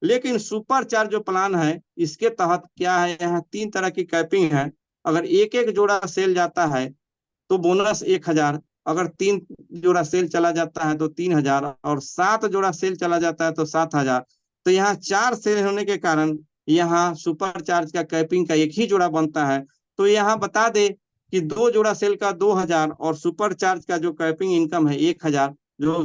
Speaker 1: लेकिन सुपर चार्ज जो प्लान है इसके तहत क्या है, यहाँ 3 तरह की कैपिंग है। अगर एक एक जोड़ा सेल जाता है तो बोनस 1,000, अगर 3 जोड़ा सेल चला जाता है तो 3,000, और 7 जोड़ा सेल चला जाता है तो 7,000। तो यहाँ 4 सेल होने के कारण यहाँ सुपर चार्ज का कैपिंग का एक ही जोड़ा बनता है। तो यहाँ बता दे कि 2 जोड़ा सेल का 2,000 और सुपर चार्ज का जो कैपिंग इनकम है 1,000, जो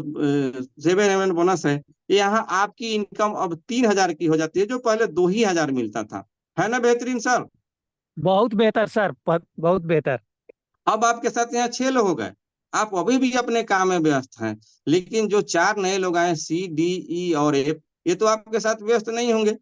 Speaker 1: 7 बोनस है, यहाँ आपकी इनकम अब 3,000 की हो जाती है, जो पहले 2 ही हजार मिलता था। है ना बेहतरीन सर।
Speaker 2: बहुत बेहतर सर, बहुत बेहतर।
Speaker 1: अब आपके साथ यहाँ 6 लोग हो गए, आप अभी भी अपने काम में व्यस्त हैं, लेकिन जो 4 नए लोग आए सी डी ई और एफ, ये तो आपके साथ व्यस्त नहीं होंगे।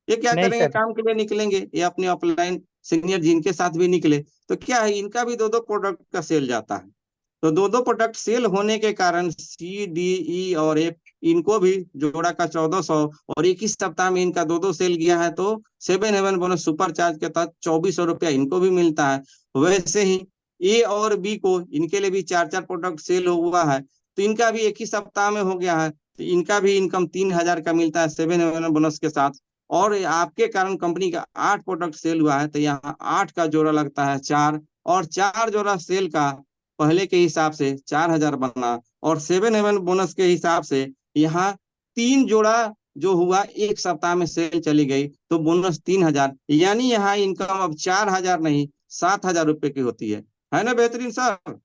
Speaker 1: ये क्या
Speaker 2: नहीं
Speaker 1: करेंगे,
Speaker 2: सर।
Speaker 1: काम के लिए निकलेंगे, ये अपने ऑफलाइन सीनियर जिनके साथ भी निकले, तो क्या है, इनका भी 2-2 प्रोडक्ट का सेल जाता है। तो 2-2 प्रोडक्ट सेल होने के कारण सी डी ई और एफ, इनको भी जोड़ा का 1,400, और एक ही सप्ताह में इनका 2-2 सेल गया है तो 7 हेवन बोनस सुपर चार्ज के तहत 2,400 रुपया इनको भी मिलता है। वैसे ही ए और बी को, इनके लिए भी 4-4 प्रोडक्ट सेल हुआ है तो इनका भी एक ही सप्ताह में हो गया है, तो इनका भी इनकम 3,000 का मिलता है 7 हेवन बोनस के साथ। और आपके कारण कंपनी का 8 प्रोडक्ट सेल हुआ है तो यहाँ 8 का जोड़ा लगता है 4, और 4 जोड़ा सेल का पहले के हिसाब से 4,000 बना, और 7 हेवन बोनस के हिसाब से यहाँ 3 जोड़ा जो हुआ एक सप्ताह में सेल चली गई तो बोनस 3,000, यानी यहाँ इनकम अब 4,000 नहीं 7,000 रुपये की होती है ना बेहतरीन सर।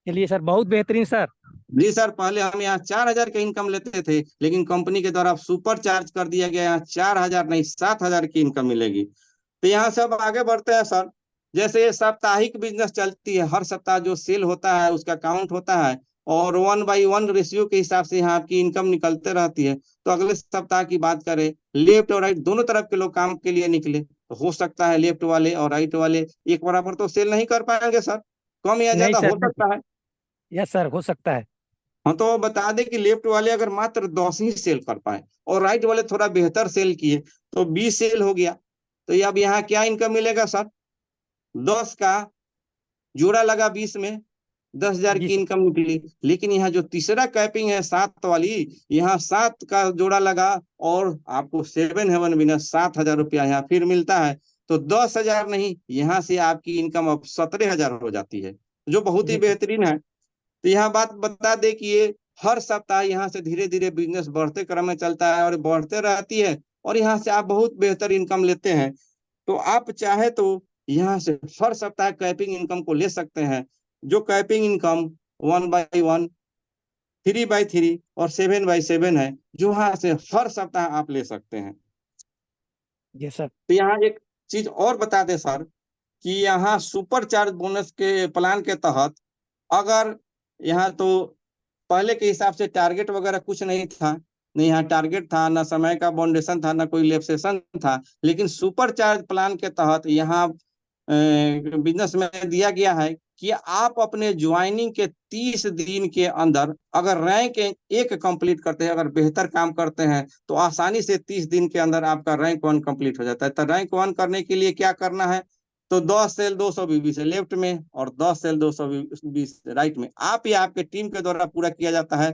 Speaker 2: चलिए सर, बहुत बेहतरीन सर।
Speaker 1: जी सर, पहले हम यहाँ 4,000 का इनकम लेते थे, लेकिन कंपनी के द्वारा सुपर चार्ज कर दिया गया, यहाँ 4,000 नहीं 7,000 की इनकम मिलेगी। तो यहाँ सब आगे बढ़ते हैं सर। जैसे ये साप्ताहिक बिजनेस चलती है, हर सप्ताह जो सेल होता है उसका काउंट होता है, और 1:1 रेशियो के हिसाब से यहाँ आपकी इनकम निकलते रहती है। तो अगले सप्ताह की बात करें, लेफ्ट और राइट दोनों तरफ के लोग काम के लिए निकले, तो हो सकता है लेफ्ट वाले और राइट वाले एक बराबर तो सेल नहीं कर पाएंगे सर, कम या
Speaker 2: नहीं
Speaker 1: ज्यादा
Speaker 2: सर,
Speaker 1: हो
Speaker 2: नहीं।
Speaker 1: सकता है।
Speaker 2: यस सर, हो सकता है।
Speaker 1: हाँ, तो बता दें कि लेफ्ट वाले अगर मात्र 10 ही सेल कर पाए और राइट वाले थोड़ा बेहतर सेल किए तो 20 सेल हो गया। तो ये अब यहाँ क्या इनकम मिलेगा सर, 10 का जोड़ा लगा 20 में, 10,000
Speaker 2: जी
Speaker 1: की
Speaker 2: सर।
Speaker 1: इनकम निकली। लेकिन यहाँ जो तीसरा कैपिंग है 7 वाली, यहाँ 7 का जोड़ा लगा और आपको 7 हेवन बिना 7,000 रुपया यहाँ फिर मिलता है। तो 10,000 नहीं, यहाँ से आपकी इनकम अब 17,000 हो जाती है, जो बहुत ही
Speaker 2: जी सर।
Speaker 1: बेहतरीन है। तो यहाँ बात बता दे कि ये हर सप्ताह यहाँ से धीरे धीरे बिजनेस बढ़ते क्रम में चलता है और बढ़ते रहती है, और यहाँ से आप बहुत बेहतर इनकम लेते हैं। तो आप चाहे तो यहाँ से हर सप्ताह कैपिंग इनकम को ले सकते हैं, जो कैपिंग इनकम 1/1, 3/3 और 7/7 है, जो यहाँ से हर सप्ताह आप ले सकते हैं।
Speaker 2: जी सर।
Speaker 1: तो यहाँ एक चीज और बता दें सर, कि यहाँ सुपर चार्ज बोनस के प्लान के तहत, अगर यहाँ तो पहले के हिसाब से टारगेट वगैरह कुछ नहीं था, नहीं यहाँ टारगेट था, ना समय का बाउंडेशन था, ना कोई लेप्सेशन था, लेकिन सुपर चार्ज प्लान के तहत यहाँ बिजनेस में दिया गया है कि आप अपने ज्वाइनिंग के 30 दिन के अंदर अगर रैंक एक कंप्लीट करते हैं, अगर बेहतर काम करते हैं, तो आसानी से 30 दिन के अंदर आपका रैंक 1 कंप्लीट हो जाता है। तो रैंक 1 करने के लिए क्या करना है, तो 10 सेल 220 है लेफ्ट में और 10 सेल 220 राइट में, आप या आपके टीम के द्वारा पूरा किया जाता है,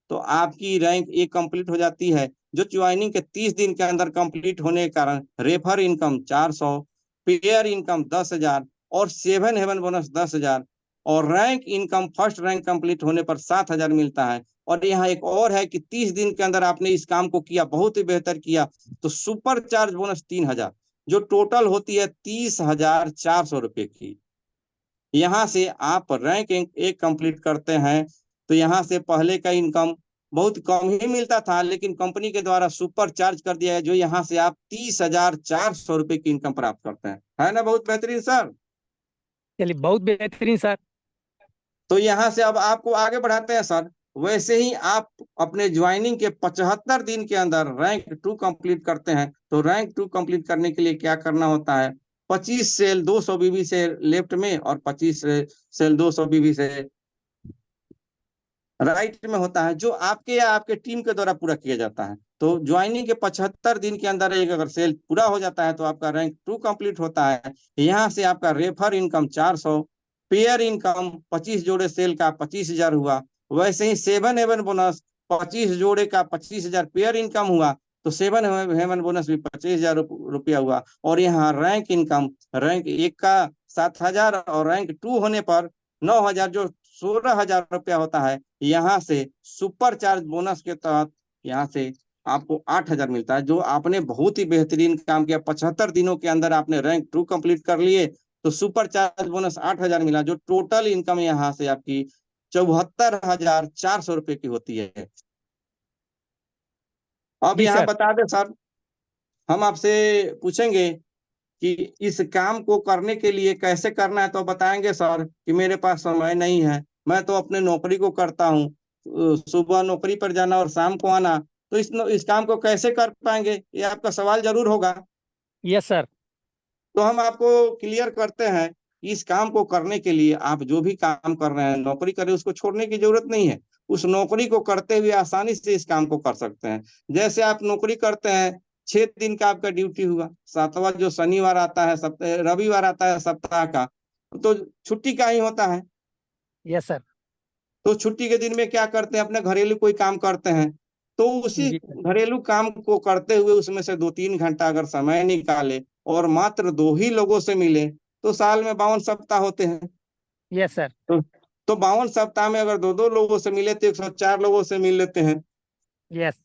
Speaker 1: तो आपकी रैंक 1 कंप्लीट हो जाती है, जो ज्वाइनिंग के 30 दिन के अंदर कंप्लीट होने के कारण रेफर इनकम 400, पेयर इनकम 10,000 और 7 हेवन बोनस 10,000 और rank income first rank complete होने पर 7,000 मिलता है। और यहाँ एक और है कि 30 दिन के अंदर आपने इस काम को किया, बहुत ही बेहतर किया, तो सुपर चार्ज बोनस 3,000, जो टोटल होती है 30,400 रुपए की। यहाँ से आप रैंक एक कंप्लीट करते हैं, तो यहाँ से पहले का इनकम बहुत कम ही मिलता था, लेकिन कंपनी के द्वारा सुपर चार्ज कर दिया है, जो यहाँ से आप 30,400 रुपए की इनकम प्राप्त करते हैं। है ना बहुत बेहतरीन सर।
Speaker 2: चलिए बहुत बेहतरीन सर।
Speaker 1: तो यहाँ से अब आपको आगे बढ़ाते हैं सर। वैसे ही आप अपने ज्वाइनिंग के 75 दिन के अंदर रैंक 2 कंप्लीट करते हैं, तो रैंक 2 कंप्लीट करने के लिए क्या करना होता है, 25 सेल 220 से लेफ्ट में और 25 सेल 220 से राइट में होता है, जो आपके या आपके टीम के द्वारा पूरा किया जाता है। तो ज्वाइनिंग के 75 दिन के अंदर एक अगर सेल पूरा हो जाता है, तो आपका रैंक 2 कंप्लीट होता है। यहाँ से आपका रेफर इनकम 400, पेयर इनकम 25 जोड़े सेल का 25,000 हुआ। वैसे ही 7 हेवन बोनस 25 जोड़े का 25,000 पेयर इनकम हुआ, तो 7 हेवन बोनस भी 25,000 रुपया हुआ। और यहाँ रैंक इनकम, रैंक 1 का 7,000 और रैंक 2 होने पर 9,000, जो 16,000 रुपया होता है। यहाँ से सुपर चार्ज बोनस के तहत यहाँ से आपको 8,000 मिलता है, जो आपने बहुत ही बेहतरीन काम किया। 75 दिनों के अंदर आपने रैंक 2 कंप्लीट कर लिए, तो सुपर चार्ज बोनस 8,000 मिला, जो टोटल इनकम यहाँ से आपकी 74,400 रुपए की होती है। अब
Speaker 2: जी
Speaker 1: यहाँ
Speaker 2: सर।
Speaker 1: बता दें सर, हम आपसे पूछेंगे कि इस काम को करने के लिए कैसे करना है, तो बताएंगे सर कि मेरे पास समय नहीं है, मैं तो अपने नौकरी को करता हूँ, सुबह नौकरी पर जाना और शाम को आना, तो इस काम को कैसे कर पाएंगे, ये आपका सवाल जरूर होगा।
Speaker 2: Yes sir.
Speaker 1: तो हम आपको क्लियर करते हैं कि इस काम को करने के लिए आप जो भी काम कर रहे हैं, नौकरी करें, उसको छोड़ने की जरूरत नहीं है। उस नौकरी को करते हुए आसानी से इस काम को कर सकते हैं। जैसे आप नौकरी करते हैं, 6 दिन का आपका ड्यूटी हुआ, 7वां जो शनिवार आता है, सप्ताह रविवार आता है सप्ताह का, तो छुट्टी का ही होता है।
Speaker 2: Yes sir.
Speaker 1: तो छुट्टी के दिन में क्या करते हैं, अपने घरेलू कोई काम करते हैं, तो उसी
Speaker 2: जी सर।
Speaker 1: घरेलू काम को करते हुए उसमें से 2-3 घंटा अगर समय निकाले और मात्र 2 ही लोगों से मिले, तो साल में 52 सप्ताह होते हैं।
Speaker 2: Yes sir.
Speaker 1: तो 52 सप्ताह में अगर 2-2 लोगों से मिले, तो 104 लोगों से मिल लेते हैं।
Speaker 2: यस।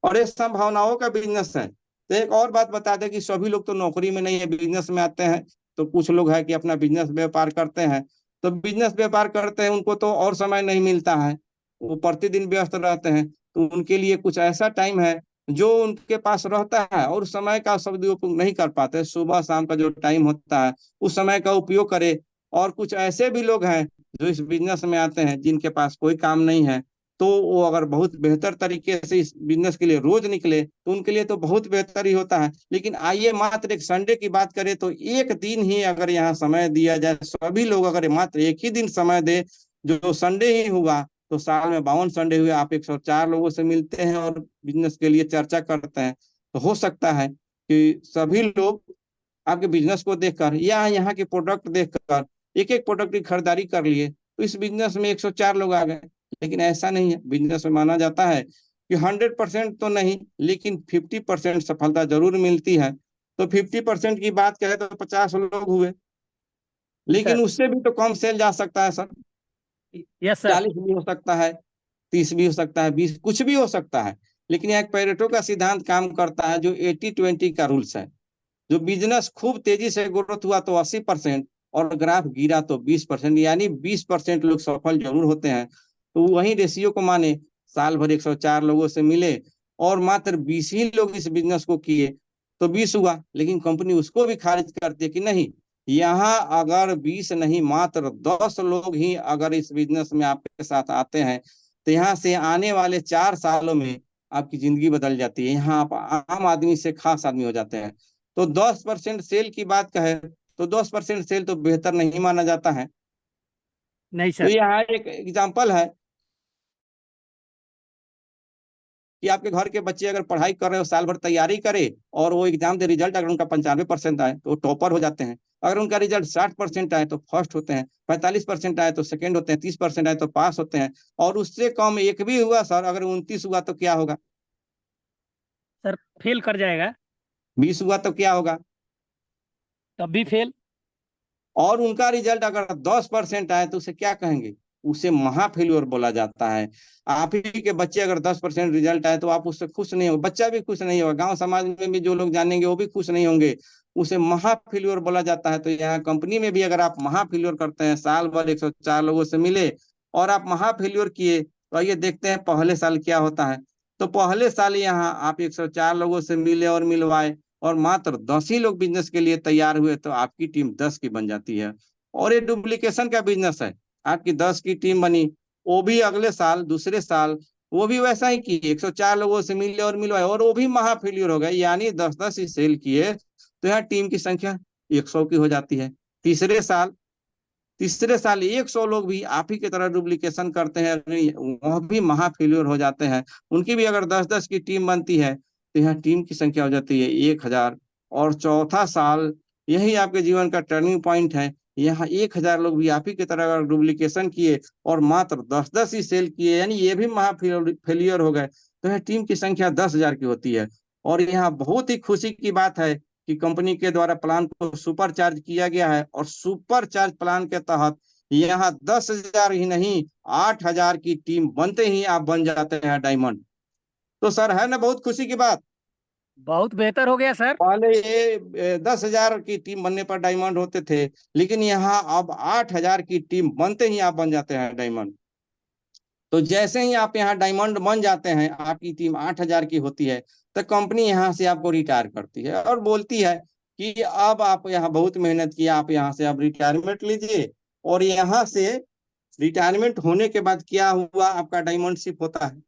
Speaker 1: और ये संभावनाओं का बिजनेस है। तो एक और बात बता दें कि सभी लोग तो नौकरी में नहीं है, बिजनेस में आते हैं। तो कुछ लोग है कि अपना बिजनेस व्यापार करते हैं, तो बिजनेस व्यापार करते हैं, उनको तो और समय नहीं मिलता है, वो प्रतिदिन व्यस्त रहते हैं। तो उनके लिए कुछ ऐसा टाइम है जो उनके पास रहता है और समय का सदुपयोग नहीं कर पाते। सुबह शाम का जो टाइम होता है, उस समय का उपयोग करे। और कुछ ऐसे भी लोग हैं जो इस बिजनेस में आते हैं, जिनके पास कोई काम नहीं है, तो वो अगर बहुत बेहतर तरीके से इस बिजनेस के लिए रोज निकले, तो उनके लिए तो बहुत बेहतर ही होता है। लेकिन आइए मात्र एक संडे की बात करें, तो एक दिन ही अगर यहाँ समय दिया जाए, सभी लोग अगर मात्र एक ही दिन समय दे, जो संडे ही हुआ, तो साल में 52 संडे हुए, आप 104 लोगों से मिलते हैं और बिजनेस के लिए चर्चा करते हैं। तो हो सकता है कि सभी लोग आपके बिजनेस को देखकर या यहाँ के प्रोडक्ट देखकर एक एक प्रोडक्ट की खरीदारी कर लिए, तो इस बिजनेस में 104 लोग आ गए। लेकिन ऐसा नहीं है, बिजनेस में माना जाता है कि 100% तो नहीं, लेकिन 50% सफलता जरूर मिलती है। तो 50% की बात करें तो 50 लोग हुए,
Speaker 2: जी सर।
Speaker 1: लेकिन उससे भी तो कम सेल जा सकता है सर।
Speaker 2: Yes sir.
Speaker 1: 40 भी हो सकता है, 30 भी हो सकता है, 20 कुछ भी हो सकता है। लेकिन यहाँ एक पेरेटो का सिद्धांत काम करता है, जो 80-20 का रूल्स है। जो बिजनेस खूब तेजी से ग्रोथ हुआ तो 80%, और ग्राफ गिरा तो 20%, यानी 20% लोग सफल जरूर होते हैं। तो वही रेशियो को माने, साल भर 104 लोगों से मिले और मात्र 20 ही लोग इस बिजनेस को किए, तो 20 हुआ। लेकिन कंपनी उसको भी खारिज करती है कि नहीं, यहाँ अगर 20 नहीं मात्र 10 लोग ही अगर इस बिजनेस में आपके साथ आते हैं, तो यहाँ से आने वाले 4 सालों में आपकी जिंदगी बदल जाती है, यहाँ आप आम आदमी से खास आदमी हो जाते हैं। तो 10% सेल की बात कहे तो 10% सेल तो बेहतर नहीं माना जाता है।
Speaker 2: नहीं
Speaker 1: तो
Speaker 2: सर।
Speaker 1: यहाँ एक एग्जाम्पल है कि आपके घर के बच्चे अगर पढ़ाई कर रहे हो, साल भर तैयारी करे और वो एग्जाम दे, रिजल्ट अगर उनका 95% आए तो वो टॉपर हो जाते हैं। अगर उनका रिजल्ट 60% आए तो फर्स्ट होते हैं, 45% आए तो सेकंड होते हैं, 30% आए तो पास होते हैं। और उससे कम एक भी हुआ सर, अगर 29 हुआ तो क्या होगा,
Speaker 2: सर फेल कर जाएगा।
Speaker 1: 20 हुआ तो क्या होगा।
Speaker 2: तब भी फेल।
Speaker 1: और उनका रिजल्ट अगर 10% आए तो उसे क्या कहेंगे, उसे महा फेल्योर बोला जाता है। आप ही के बच्चे अगर 10% रिजल्ट आए तो आप उससे खुश नहीं हो, बच्चा भी खुश नहीं होगा, गांव समाज में भी जो लोग जानेंगे वो भी खुश नहीं होंगे, उसे महा फेल्योर बोला जाता है। तो यहाँ कंपनी में भी अगर आप महा फेल्योर करते हैं, साल भर 104 लोगों से मिले और आप महा फेल्योर किए, तो आइए देखते हैं पहले साल क्या होता है। तो पहले साल यहाँ आप 104 लोगों से मिले और मिलवाए और मात्र 10 ही लोग बिजनेस के लिए तैयार हुए, तो आपकी टीम 10 की बन जाती है। और ये डुप्लीकेशन का बिजनेस है, आपकी 10 की टीम बनी, वो भी अगले साल दूसरे साल वो भी वैसा ही किए, 104 लोगों से मिले और मिलवाए और वो भी महा फेलियर हो गए, यानी 10-10 ही सेल किए, तो यहाँ टीम की संख्या 100 की हो जाती है। तीसरे साल 100 लोग भी आप ही की तरह डुप्लीकेशन करते हैं, वह भी महा फेलियर हो जाते हैं, उनकी भी अगर 10-10 की टीम बनती है, तो यहाँ टीम की संख्या हो जाती है 1000। और चौथा साल यही आपके जीवन का टर्निंग पॉइंट है, यहाँ 1000 लोग भी आप ही की तरह अगर डुप्लीकेशन किए और मात्र 10-10 ही सेल किए, यानी ये भी महा फेलियर हो गए, तो यहाँ टीम की संख्या 10,000 की होती है। और यहाँ बहुत ही खुशी की बात है कि कंपनी के द्वारा प्लान को सुपर चार्ज किया गया है, और सुपर चार्ज प्लान के तहत यहाँ 10,000 ही नहीं 8,000 की टीम बनते ही आप बन जाते हैं डायमंड। तो सर है ना बहुत खुशी की बात।
Speaker 2: बहुत बेहतर हो गया सर।
Speaker 1: पहले ये 10,000 की टीम बनने पर डायमंड होते थे, लेकिन यहाँ अब 8,000 की टीम बनते ही आप बन जाते हैं डायमंड। तो जैसे ही आप यहाँ डायमंड बन जाते हैं, आपकी टीम 8,000 की होती है, तो कंपनी यहाँ से आपको रिटायर करती है और बोलती है कि अब आप यहाँ बहुत मेहनत किया, आप यहाँ से अब रिटायरमेंट लीजिए। और यहाँ से रिटायरमेंट होने के बाद क्या हुआ, आपका डायमंड शिप होता है।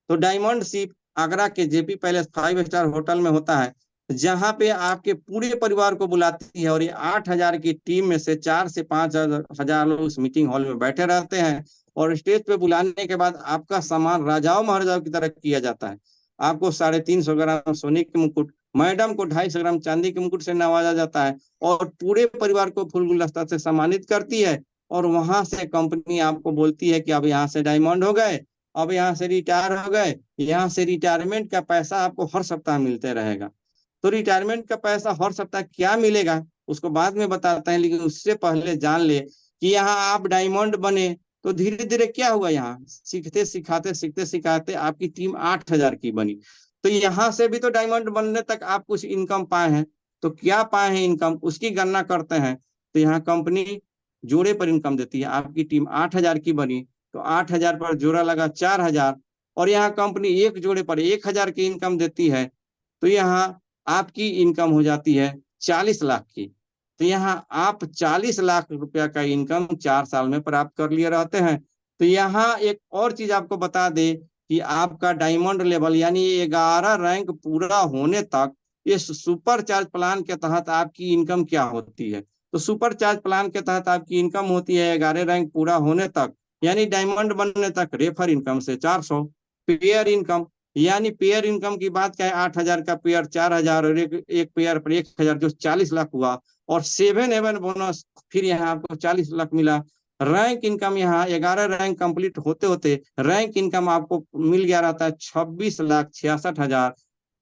Speaker 1: तो डायमंड शिप आगरा के जेपी पैलेस 5 स्टार होटल में होता है, जहां पे आपके पूरे परिवार को बुलाती है, और ये 8,000 की टीम में से 4 से 5 हजार लोग उस मीटिंग हॉल में बैठे रहते हैं। और स्टेज पे बुलाने के बाद आपका सम्मान राजाओं महाराजाओं की तरह किया जाता है। आपको 350 ग्राम सोने के मुकुट, मैडम को 250 ग्राम चांदी के मुकुट से नवाजा जाता है, और पूरे परिवार को फूल गुलदस्ता से सम्मानित करती है। और वहां से कंपनी आपको बोलती है कि अब यहाँ से डायमंड हो गए, अब यहाँ से रिटायर हो गए, यहाँ से रिटायरमेंट का पैसा आपको हर सप्ताह मिलते रहेगा। तो रिटायरमेंट का पैसा हर सप्ताह क्या मिलेगा उसको बाद में बताते हैं, लेकिन उससे पहले जान ले कि यहाँ आप डायमंड बने तो धीरे धीरे क्या हुआ, यहाँ सीखते सिखाते सीखते सिखाते आपकी टीम 8,000 की बनी। तो यहाँ से भी तो डायमंड बनने तक आप कुछ इनकम पाए हैं, तो क्या पाए हैं इनकम उसकी गणना करते हैं। तो यहाँ कंपनी जोड़े पर इनकम देती है, आपकी टीम 8,000 की बनी तो 8,000 पर जोड़ा लगा 4,000, और यहाँ कंपनी एक जोड़े पर 1,000 की इनकम देती है, तो यहाँ आपकी इनकम हो जाती है 40 लाख की। तो यहाँ आप 40 लाख रुपया का इनकम 4 साल में प्राप्त कर लिए रहते हैं। तो यहाँ एक और चीज आपको बता दे कि आपका डायमंड लेवल यानी 11 रैंक पूरा होने तक इस सुपर चार्ज प्लान के तहत आपकी इनकम क्या होती है। तो सुपर चार्ज प्लान के तहत आपकी इनकम होती है 11 रैंक पूरा होने तक, यानी डायमंड बनने तक रेफर इनकम से 400, पेयर इनकम, यानी पेयर इनकम की बात क्या है, 8,000 का पेयर 4,000 और एक पेयर पर 1,000 जो 40 लाख हुआ, और 7 हेवन बोनस फिर यहाँ आपको 40 लाख मिला। रैंक इनकम यहाँ 11 रैंक कंप्लीट होते होते रैंक इनकम आपको मिल गया रहता है 26,66,000।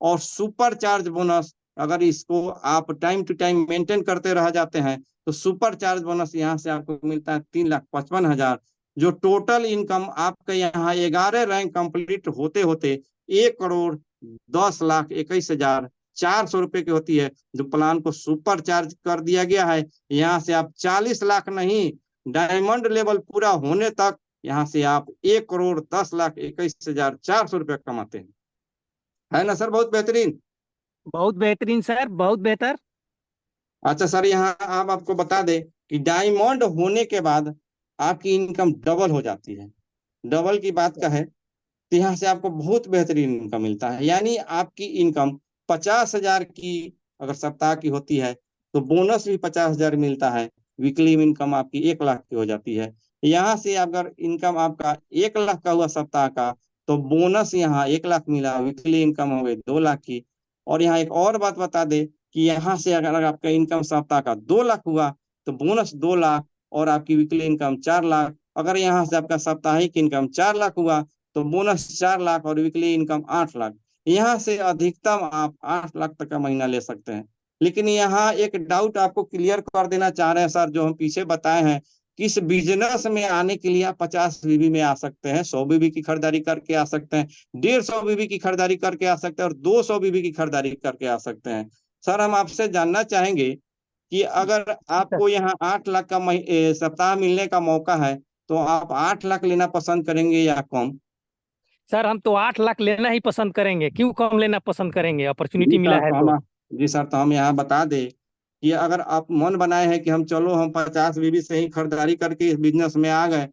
Speaker 1: और सुपर चार्ज बोनस अगर इसको आप टाइम टू टाइम मेंटेन करते रह जाते हैं, तो सुपर चार्ज बोनस यहाँ से आपको मिलता है 3,55,000। जो टोटल इनकम आपके यहाँ 11 रैंक कंप्लीट होते होते 1,10,21,000 400 रुपए की होती है, जो प्लान को सुपर चार्ज कर दिया गया है। यहाँ से आप 40 लाख नहीं, डायमंड लेवल पूरा होने तक यहाँ से आप 1,10,21,400 रुपया कमाते हैं। है ना सर, बहुत बेहतरीन।
Speaker 2: बहुत बेहतरीन सर, बहुत बेहतर।
Speaker 1: अच्छा सर, यहाँ आप आपको बता दें कि डायमंड होने के बाद आपकी इनकम डबल हो जाती है। डबल की बात का है तो यहाँ से आपको बहुत बेहतरीन इनकम मिलता है। यानी आपकी इनकम 50,000 की अगर सप्ताह की होती है तो बोनस भी 50,000 मिलता है। वीकली इनकम आपकी 1 लाख की हो जाती है। यहाँ से अगर इनकम आपका 1 लाख का हुआ सप्ताह का, तो बोनस यहाँ 1 लाख मिला, वीकली इनकम हो गई 2 लाख की। और यहाँ एक और बात बता दे कि यहाँ से अगर आपका इनकम सप्ताह का 2 लाख हुआ तो बोनस 2 लाख और आपकी वीकली इनकम 4 लाख। अगर यहाँ से आपका साप्ताहिक इनकम 4 लाख हुआ तो बोनस 4 लाख और वीकली इनकम 8 लाख। यहाँ से अधिकतम आप 8 लाख तक का महीना ले सकते हैं। लेकिन यहाँ एक डाउट आपको क्लियर कर देना चाह रहे हैं सर, जो हम पीछे बताए हैं कि इस बिजनेस में आने के लिए आप 50 बीबी में आ सकते हैं, 100 बीबी की खरीदारी करके आ सकते हैं, 150 बीबी की खरीदारी करके आ सकते हैं और 200 बीबी की खरीदारी करके आ सकते हैं। सर हम आपसे जानना चाहेंगे कि अगर
Speaker 2: सर
Speaker 1: आपको यहाँ 8 लाख का सप्ताह मिलने का मौका है तो आप 8 लाख लेना पसंद करेंगे या कम?
Speaker 2: सर हम तो 8 लाख लेना ही पसंद करेंगे, क्यों कम लेना पसंद करेंगे,
Speaker 1: जी
Speaker 2: अपॉर्चुनिटी मिला
Speaker 1: सर
Speaker 2: है
Speaker 1: तो
Speaker 2: तो।
Speaker 1: हम जी सर तो हम यहाँ बता दें कि अगर आप मन बनाए हैं कि हम चलो हम 50 बीबी से ही खरीदारी करके इस बिजनेस में आ गए,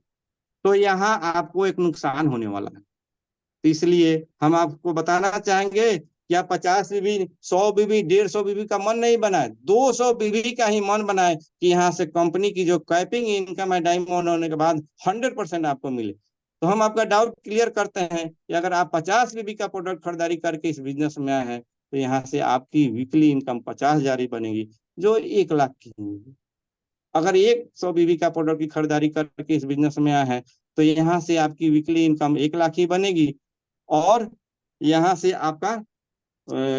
Speaker 1: तो यहाँ आपको एक नुकसान होने वाला है। तो इसलिए हम आपको बताना चाहेंगे कि आप 50 बीबी, 100 बीबी, 150 बीबी का मन नहीं बनाए, 200 बीबी का ही मन बनाए कि यहाँ से कंपनी की जो कैपिंग इनकम है डायमंड होने के बाद 100% आपको मिले। तो हम आपका डाउट क्लियर करते हैं कि अगर आप 50 बीबी का प्रोडक्ट खरीदारी करके इस बिजनेस में आए हैं तो यहाँ से आपकी वीकली इनकम 50,000 ही बनेगी, जो 1 लाख की होगी। अगर 100 बीबी का प्रोडक्ट की खरीदारी करके इस बिजनेस में आए हैं तो यहाँ से आपकी वीकली इनकम 1 लाख ही बनेगी। और यहाँ से आपका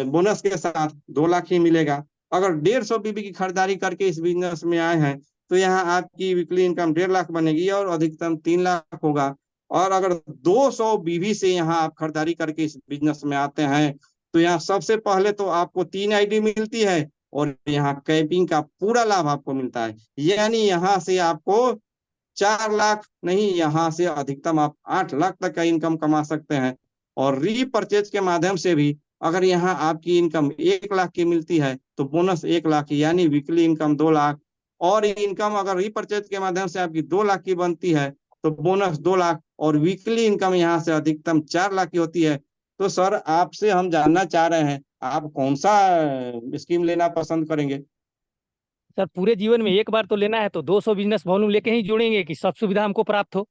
Speaker 1: बोनस के साथ 2 लाख ही मिलेगा। अगर 150 बीबी की खरीदारी करके इस बिजनेस में आए हैं तो यहाँ आपकी वीकली इनकम 1.5 लाख बनेगी और अधिकतम 3 लाख होगा। और अगर 200 बीबी से यहाँ आप खरीदारी करके इस बिजनेस में आते हैं तो यहाँ सबसे पहले तो आपको 3 आईडी मिलती है और यहाँ कैपिंग का पूरा लाभ आपको मिलता है। यानी यहाँ से आपको 4 लाख नहीं, यहाँ से अधिकतम आप 8 लाख तक का इनकम कमा सकते हैं। और रीपरचेज के माध्यम से भी अगर यहाँ आपकी इनकम 1 लाख की मिलती है तो बोनस 1 लाख, यानी वीकली इनकम 2 लाख। और इनकम अगर रीपरचेज के माध्यम से आपकी 2 लाख की बनती है तो बोनस 2 लाख और वीकली इनकम यहाँ से अधिकतम 4 लाख की होती है। तो सर आपसे हम जानना चाह रहे हैं, आप कौन सा स्कीम लेना पसंद करेंगे?
Speaker 2: सर पूरे जीवन में एक बार तो लेना है, तो 200 बिजनेस वॉल्यूम लेके ही जुड़ेंगे कि सब सुविधा हमको प्राप्त हो।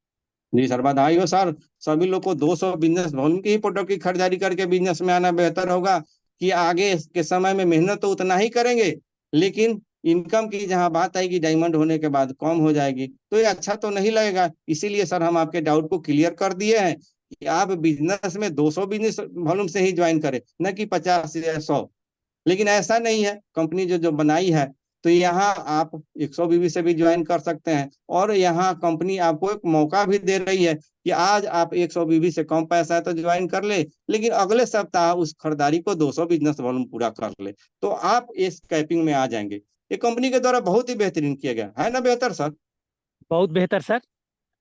Speaker 1: जी सर, बधाई हो सर। सभी लोग को 200 बिजनेस लोन की ही प्रोडक्ट की खरीदारी करके बिजनेस में आना बेहतर होगा कि आगे के समय में मेहनत तो उतना ही करेंगे लेकिन इनकम की जहां बात आएगी डायमंड होने के बाद कम हो जाएगी, तो ये अच्छा तो नहीं लगेगा। इसीलिए सर हम आपके डाउट को क्लियर कर दिए हैं कि आप बिजनेस में 200 बिजनेस वॉल्यूम से ही ज्वाइन करें, न कि 50 या 100। लेकिन ऐसा नहीं है, कंपनी जो जो बनाई है तो यहाँ आप 100 बीबी से भी ज्वाइन कर सकते हैं। और यहाँ कंपनी आपको एक मौका भी दे रही है कि आज आप 100 बीबी से कम पैसा है तो ज्वाइन कर ले, लेकिन अगले सप्ताह उस खरीदारी को 200 बिजनेस वॉल्यूम पूरा कर ले तो आप इस कैपिंग में आ जाएंगे। ये कंपनी के द्वारा बहुत ही बेहतरीन किया गया है ना, बेहतर सर।
Speaker 2: बहुत बेहतर सर।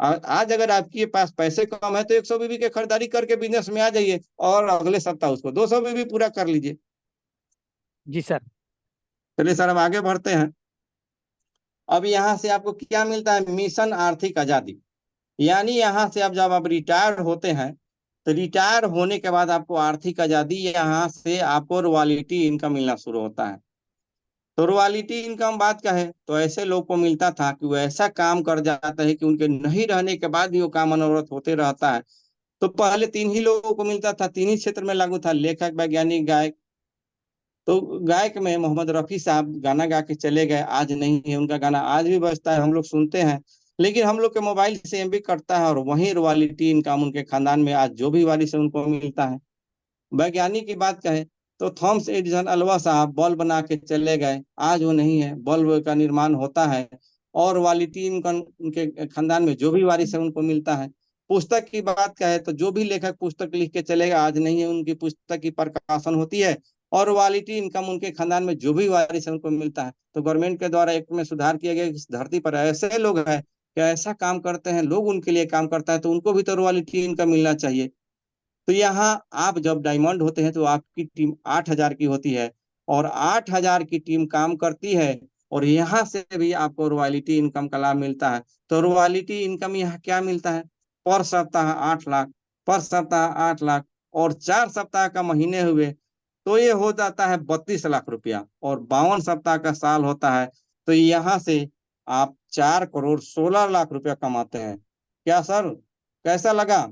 Speaker 1: आज अगर आपके पास पैसे कम है तो 100 बीबी के खरीदारी करके बिजनेस में आ जाइए और अगले सप्ताह उसको 200 बीबी पूरा कर लीजिए।
Speaker 2: जी सर।
Speaker 1: चलिए सर, हम आगे बढ़ते हैं। अब यहाँ से आपको क्या मिलता है? मिशन आर्थिक आजादी। यानी यहाँ से अब जब आप रिटायर होते हैं तो रिटायर होने के बाद आपको आर्थिक आजादी, यहाँ से आपको रॉयल्टी इनकम मिलना शुरू होता है। तो रॉयल्टी इनकम बात का है तो ऐसे लोग को मिलता था कि वो ऐसा काम कर जाता है कि उनके नहीं रहने के बाद भी वो काम अनवरत होते रहता है। तो पहले तीन ही लोगों को मिलता था, तीन ही क्षेत्र में लागू था, लेखक, वैज्ञानिक, गायक। तो गायक में मोहम्मद रफी साहब गाना गा के चले गए, आज नहीं है, उनका गाना आज भी बजता है, हम लोग सुनते हैं। लेकिन हम लोग के मोबाइल से एमबी कटता है और वही रॉयल्टी इनकम उनके खानदान में आज जो भी वारिस है उनको मिलता है। वैज्ञानिक की बात कहें तो थॉमस एडिसन अल्वा साहब बल्ब बना के चले गए, आज वो नहीं है, बल्ब का निर्माण होता है और रॉयल्टी इनकम उनके खानदान में जो भी वारिस है उनको मिलता है। पुस्तक की बात कहे तो जो भी लेखक पुस्तक लिख के चलेगा, आज नहीं है, उनकी पुस्तक की प्रकाशन होती है और रॉयल्टी इनकम उनके खानदान में जो भी वारिस है उनको मिलता है। तो गवर्नमेंट के द्वारा एक में सुधार किया गया कि इस धरती पर ऐसे लोग हैं कि ऐसा काम करते हैं, लोग उनके लिए काम करता है, तो उनको भी तो रॉयल्टी इनकम मिलना चाहिए। तो यहाँ आप जब डायमंड होते हैं तो आपकी टीम 8,000 की होती है, और 8,000 की टीम काम करती है, और यहाँ से भी आपको रॉयल्टी इनकम का लाभ मिलता है। तो रॉयल्टी इनकम यहाँ क्या मिलता है? पर सप्ताह 8 लाख, पर सप्ताह 8 लाख, और 4 सप्ताह का महीने हुए तो ये हो जाता है 32 लाख रुपया, और 52 सप्ताह का साल होता है तो यहाँ से आप 4,16 लाख रुपया कमाते हैं। क्या सर, कैसा लगा?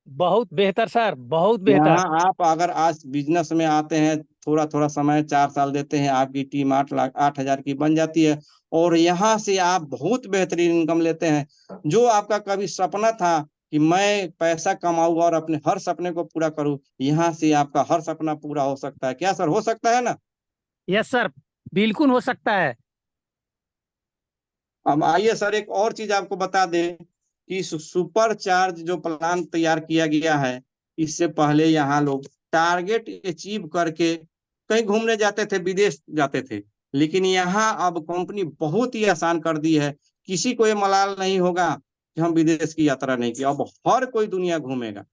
Speaker 2: बहुत बेहतर सर, बहुत बेहतर।
Speaker 1: यहाँ आप अगर आज बिजनेस में आते हैं, थोड़ा थोड़ा समय 4 साल देते हैं, आपकी टीम 8,000 की बन जाती है, और यहाँ से आप बहुत बेहतरीन इनकम लेते हैं। जो आपका कभी सपना था कि मैं पैसा कमाऊँ और अपने हर सपने को पूरा करूँ, यहाँ से आपका हर सपना पूरा हो सकता है। क्या सर, हो सकता है ना?
Speaker 2: यस सर, बिल्कुल हो सकता है।
Speaker 1: अब आइए सर, एक और चीज आपको बता दें कि सुपर चार्ज जो प्लान तैयार किया गया है, इससे पहले यहाँ लोग टारगेट अचीव करके कहीं घूमने जाते थे, विदेश जाते थे, लेकिन यहाँ अब कंपनी बहुत ही आसान कर दी है। किसी को ये मलाल नहीं होगा कि हम विदेश की यात्रा नहीं की, अब हर कोई दुनिया घूमेगा।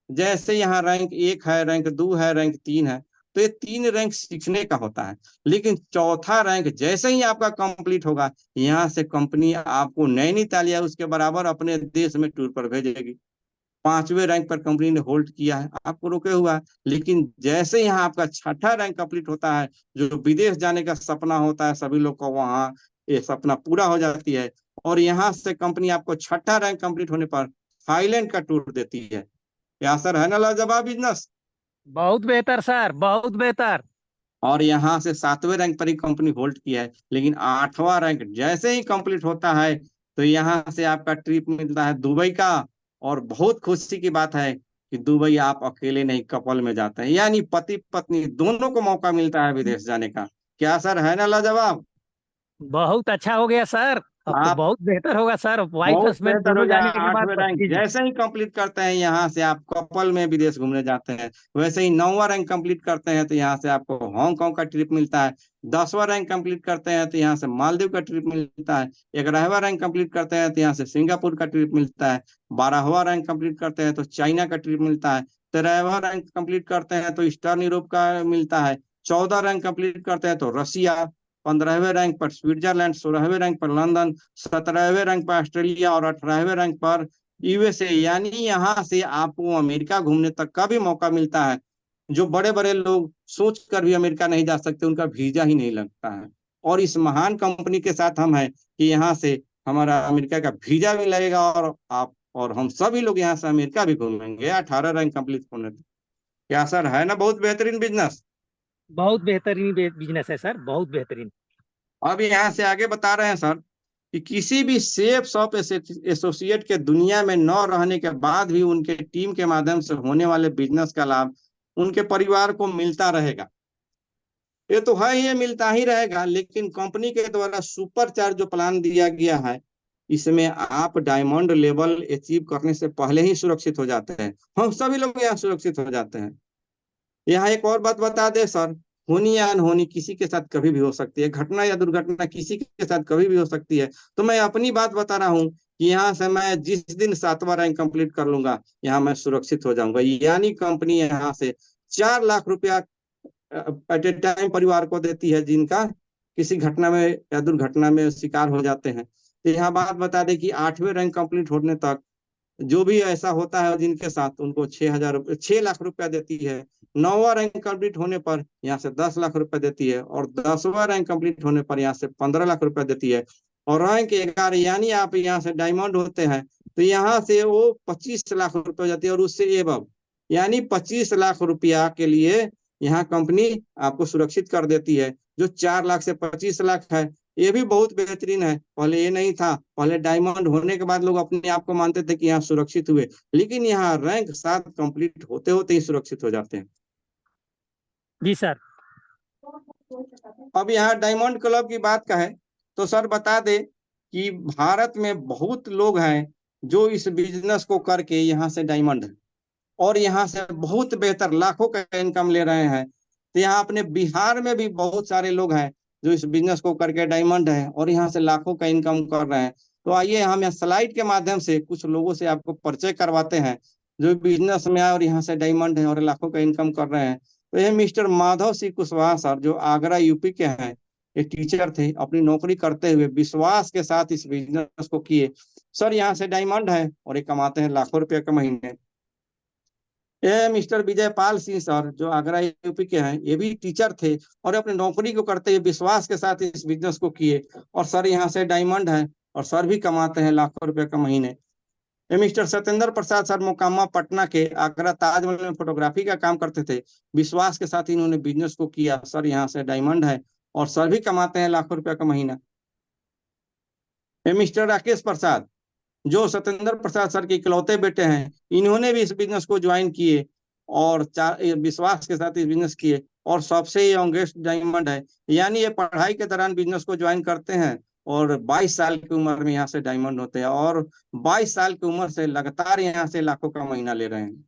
Speaker 1: जैसे यहाँ रैंक 1 है, रैंक 2 है, रैंक 3 है, तो ये 3 रैंक सीखने का होता है। लेकिन चौथा रैंक जैसे ही आपका कंप्लीट होगा, यहाँ से कंपनी आपको नैनीताल या उसके बराबर अपने देश में टूर पर भेजेगी। 5वें रैंक पर कंपनी ने होल्ड किया है, आपको रोके हुआ है। लेकिन जैसे यहाँ आपका 6ठा रैंक कंप्लीट होता है, जो विदेश जाने का सपना होता है सभी लोग को, वहाँ ये सपना पूरा हो जाती है, और यहाँ से कंपनी आपको 6ठा रैंक कंप्लीट होने पर थाईलैंड का टूर देती है। क्या सर, है ना लाजवाब बिजनेस?
Speaker 2: बहुत बेहतर सर, बहुत बेहतर।
Speaker 1: और यहाँ से 7वें रैंक पर ही कंपनी होल्ड किया है, लेकिन 8वां रैंक जैसे ही कंप्लीट होता है तो यहाँ से आपका ट्रिप मिलता है दुबई का। और बहुत खुशी की बात है कि दुबई आप अकेले नहीं, कपल में जाते हैं, यानी पति पत्नी दोनों को मौका मिलता है विदेश जाने का। क्या सर, है ना लाजवाब?
Speaker 2: बहुत अच्छा हो गया सर। अब तो
Speaker 1: आप
Speaker 2: बहुत बेहतर होगा सर, वाइफ
Speaker 1: बहुत
Speaker 2: हस्बैंड
Speaker 1: बेहतर हो
Speaker 2: दोनों
Speaker 1: गया।
Speaker 2: जाने के बाद
Speaker 1: 8वें रैंक
Speaker 2: जी जी।
Speaker 1: जैसे ही कंप्लीट करते हैं, यहाँ से आप कपल में विदेश घूमने जाते हैं। वैसे ही 9वां रैंक कंप्लीट करते हैं तो यहाँ से आपको हांगकांग का ट्रिप मिलता है। 10वां रैंक कंप्लीट करते हैं तो यहाँ से मालदीव का ट्रिप मिलता है। 11वां रैंक कंप्लीट करते हैं तो यहाँ से सिंगापुर का ट्रिप मिलता है। 12वां रैंक कंप्लीट करते हैं तो चाइना का ट्रिप मिलता है। 13वां रैंक कंप्लीट करते हैं तो ईस्टर्न यूरोप का मिलता है। 14 रैंक कंप्लीट करते हैं तो रसिया। 15वें रैंक पर स्विट्जरलैंड। 16वें रैंक पर लंदन। 17वें रैंक पर ऑस्ट्रेलिया। और 18वें रैंक पर यूएसए। यानी यहाँ से आपको अमेरिका घूमने तक का भी मौका मिलता है। जो बड़े बड़े लोग सोच कर भी अमेरिका नहीं जा सकते, उनका वीजा ही नहीं लगता है। और इस महान कंपनी के साथ हम हैं कि यहाँ से हमारा अमेरिका का वीजा भी लगेगा, और आप और हम सभी लोग यहाँ से अमेरिका भी घूमेंगे 18 रैंक कंप्लीट होने तक। क्या सर, है ना बहुत बेहतरीन बिजनेस?
Speaker 2: बहुत बेहतरीन बिजनेस है सर, बहुत बेहतरीन।
Speaker 1: अब यहाँ से आगे बता रहे हैं सर कि किसी भी सेफ शॉप एसोसिएट के दुनिया में न रहने के बाद भी उनके टीम के माध्यम से होने वाले बिजनेस का लाभ उनके परिवार को मिलता रहेगा। ये तो है, ये मिलता ही रहेगा, लेकिन कंपनी के द्वारा सुपर चार्ज जो प्लान दिया गया है, इसमें आप डायमंड लेवल अचीव करने से पहले ही सुरक्षित हो जाते हैं। हम सभी लोग यहाँ सुरक्षित हो जाते हैं। यहाँ एक और बात बता दे सर, होनी या अनहोनी किसी के साथ कभी भी हो सकती है, घटना या दुर्घटना किसी के साथ कभी भी हो सकती है। तो मैं अपनी बात बता रहा हूँ कि यहाँ से मैं जिस दिन 7वां रैंक कंप्लीट कर लूंगा, यहाँ मैं सुरक्षित हो जाऊंगा। यानी कंपनी यहाँ से 4 लाख रुपया एट ए टाइम परिवार को देती है, जिनका किसी घटना में या दुर्घटना में शिकार हो जाते हैं। तो यहाँ बात बता दें कि 8वें रैंक कंप्लीट होने तक जो भी ऐसा होता है जिनके साथ, उनको 6,000 रुपये, 6 लाख रुपया देती है। 9वां रैंक कंप्लीट होने पर यहाँ से 10 लाख रुपया देती है, और 10वां रैंक कंप्लीट होने पर यहाँ से 15 लाख रुपया देती है। और रैंक 11 यानी आप यहाँ से डायमंड होते हैं तो यहाँ से वो 25 लाख रुपये जाती है, और उससे एबव यानी 25 लाख रुपया के लिए यहाँ कंपनी आपको सुरक्षित कर देती है। जो 4 लाख से 25 लाख है, ये भी बहुत बेहतरीन है। पहले ये नहीं था, पहले डायमंड होने के बाद लोग अपने आप को मानते थे कि यहाँ सुरक्षित हुए, लेकिन यहाँ रैंक 7 कंप्लीट होते होते ही सुरक्षित हो जाते हैं।
Speaker 2: जी सर।
Speaker 1: अब यहाँ डायमंड क्लब की बात कहे तो सर बता दे कि भारत में बहुत लोग हैं जो इस बिजनेस को करके यहाँ से डायमंड है, और यहाँ से बहुत बेहतर लाखों का इनकम ले रहे हैं। तो यहाँ अपने बिहार में भी बहुत सारे लोग हैं जो इस बिजनेस को करके डायमंड है और यहाँ से लाखों का इनकम कर रहे हैं। तो आइए हम यहाँ स्लाइड के माध्यम से कुछ लोगों से आपको परिचय करवाते हैं जो बिजनेस में आए और यहाँ से डायमंड है और लाखों का इनकम कर रहे हैं। तो ये मिस्टर माधव सिंह कुशवाहा सर, जो आगरा यूपी के हैं, ये टीचर थे, अपनी नौकरी करते हुए विश्वास के साथ इस बिजनेस को किए। सर यहाँ से डायमंड है और ये कमाते हैं लाखों रुपए के महीने। ये मिस्टर विजय पाल सिंह सर, जो आगरा यूपी के हैं, ये भी टीचर थे और अपनी नौकरी को करते हुए विश्वास के साथ इस बिजनेस को किए और सर यहाँ से डायमंड है और सर भी कमाते हैं लाखों रुपए के महीने। ये मिस्टर सत्येंद्र प्रसाद सर, मोकामा पटना के, आगरा ताजमहल में फोटोग्राफी का काम करते थे, विश्वास के साथ इन्होंने बिजनेस को किया, सर यहाँ से डायमंड है और सर भी कमाते हैं लाखों रुपए का महीना। ये मिस्टर राकेश प्रसाद, जो सत्येंद्र प्रसाद सर के इकलौते बेटे हैं, इन्होंने भी इस बिजनेस को ज्वाइन किए और विश्वास के साथ इस बिजनेस किए और सबसे यंगेस्ट डायमंड है। यानी ये पढ़ाई के दौरान बिजनेस को ज्वाइन करते हैं और 22 साल की उम्र में यहाँ से डायमंड होते हैं और 22 साल की उम्र से लगातार यहाँ से लाखों का महीना ले रहे हैं।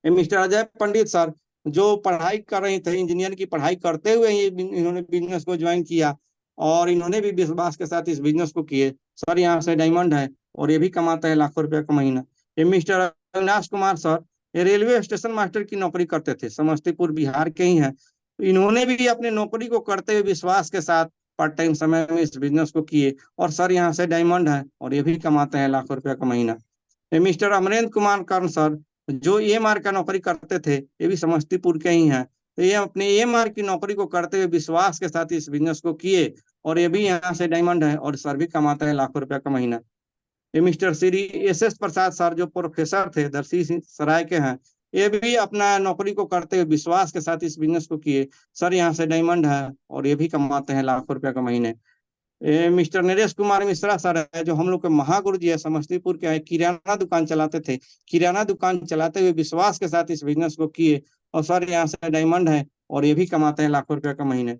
Speaker 1: ये मिस्टर अजय पंडित सर, जो पढ़ाई कर रहे थे, इंजीनियर की पढ़ाई करते हुए ही इन्होंने बिजनेस को ज्वाइन किया और इन्होंने भी विश्वास के साथ इस बिजनेस को किए, सर यहाँ से डायमंड है और ये भी कमाते हैं लाखों रुपए का महीना। ये मिस्टर अविनाश कुमार सर, ये रेलवे स्टेशन मास्टर की नौकरी करते थे, समस्तीपुर बिहार के ही हैं। इन्होंने भी अपने नौकरी को करते हुए विश्वास के साथ पार्ट टाइम समय में इस बिजनेस को किए और सर यहाँ से डायमंड है और ये भी कमाते हैं लाखों रुपए का महीना। ये मिस्टर अमरेंद्र कुमार कर्ण सर, जो EMR का नौकरी करते थे, ये भी समस्तीपुर के ही हैं। तो ये अपने EMR की नौकरी को करते हुए विश्वास के साथ इस बिजनेस को किए और ये भी यहाँ से डायमंड है और सर भी कमाते हैं लाखों रुपए का महीना। ये मिस्टर श्री SS प्रसाद सर, जो प्रोफेसर थे, दरसी सराय के हैं, ये भी अपना नौकरी को करते हुए विश्वास के साथ इस बिजनेस को किए, सर यहाँ से डायमंड है और ये भी कमाते हैं लाखों रुपए का महीने। मिस्टर नरेश कुमार मिश्रा सर है, जो हम लोग के महागुरु जी है, समस्तीपुर के हैं, किराना दुकान चलाते थे, किराना दुकान चलाते हुए विश्वास के साथ इस बिजनेस को किए और सर यहाँ से डायमंड है और ये भी कमाते हैं लाखों रुपए का महीने।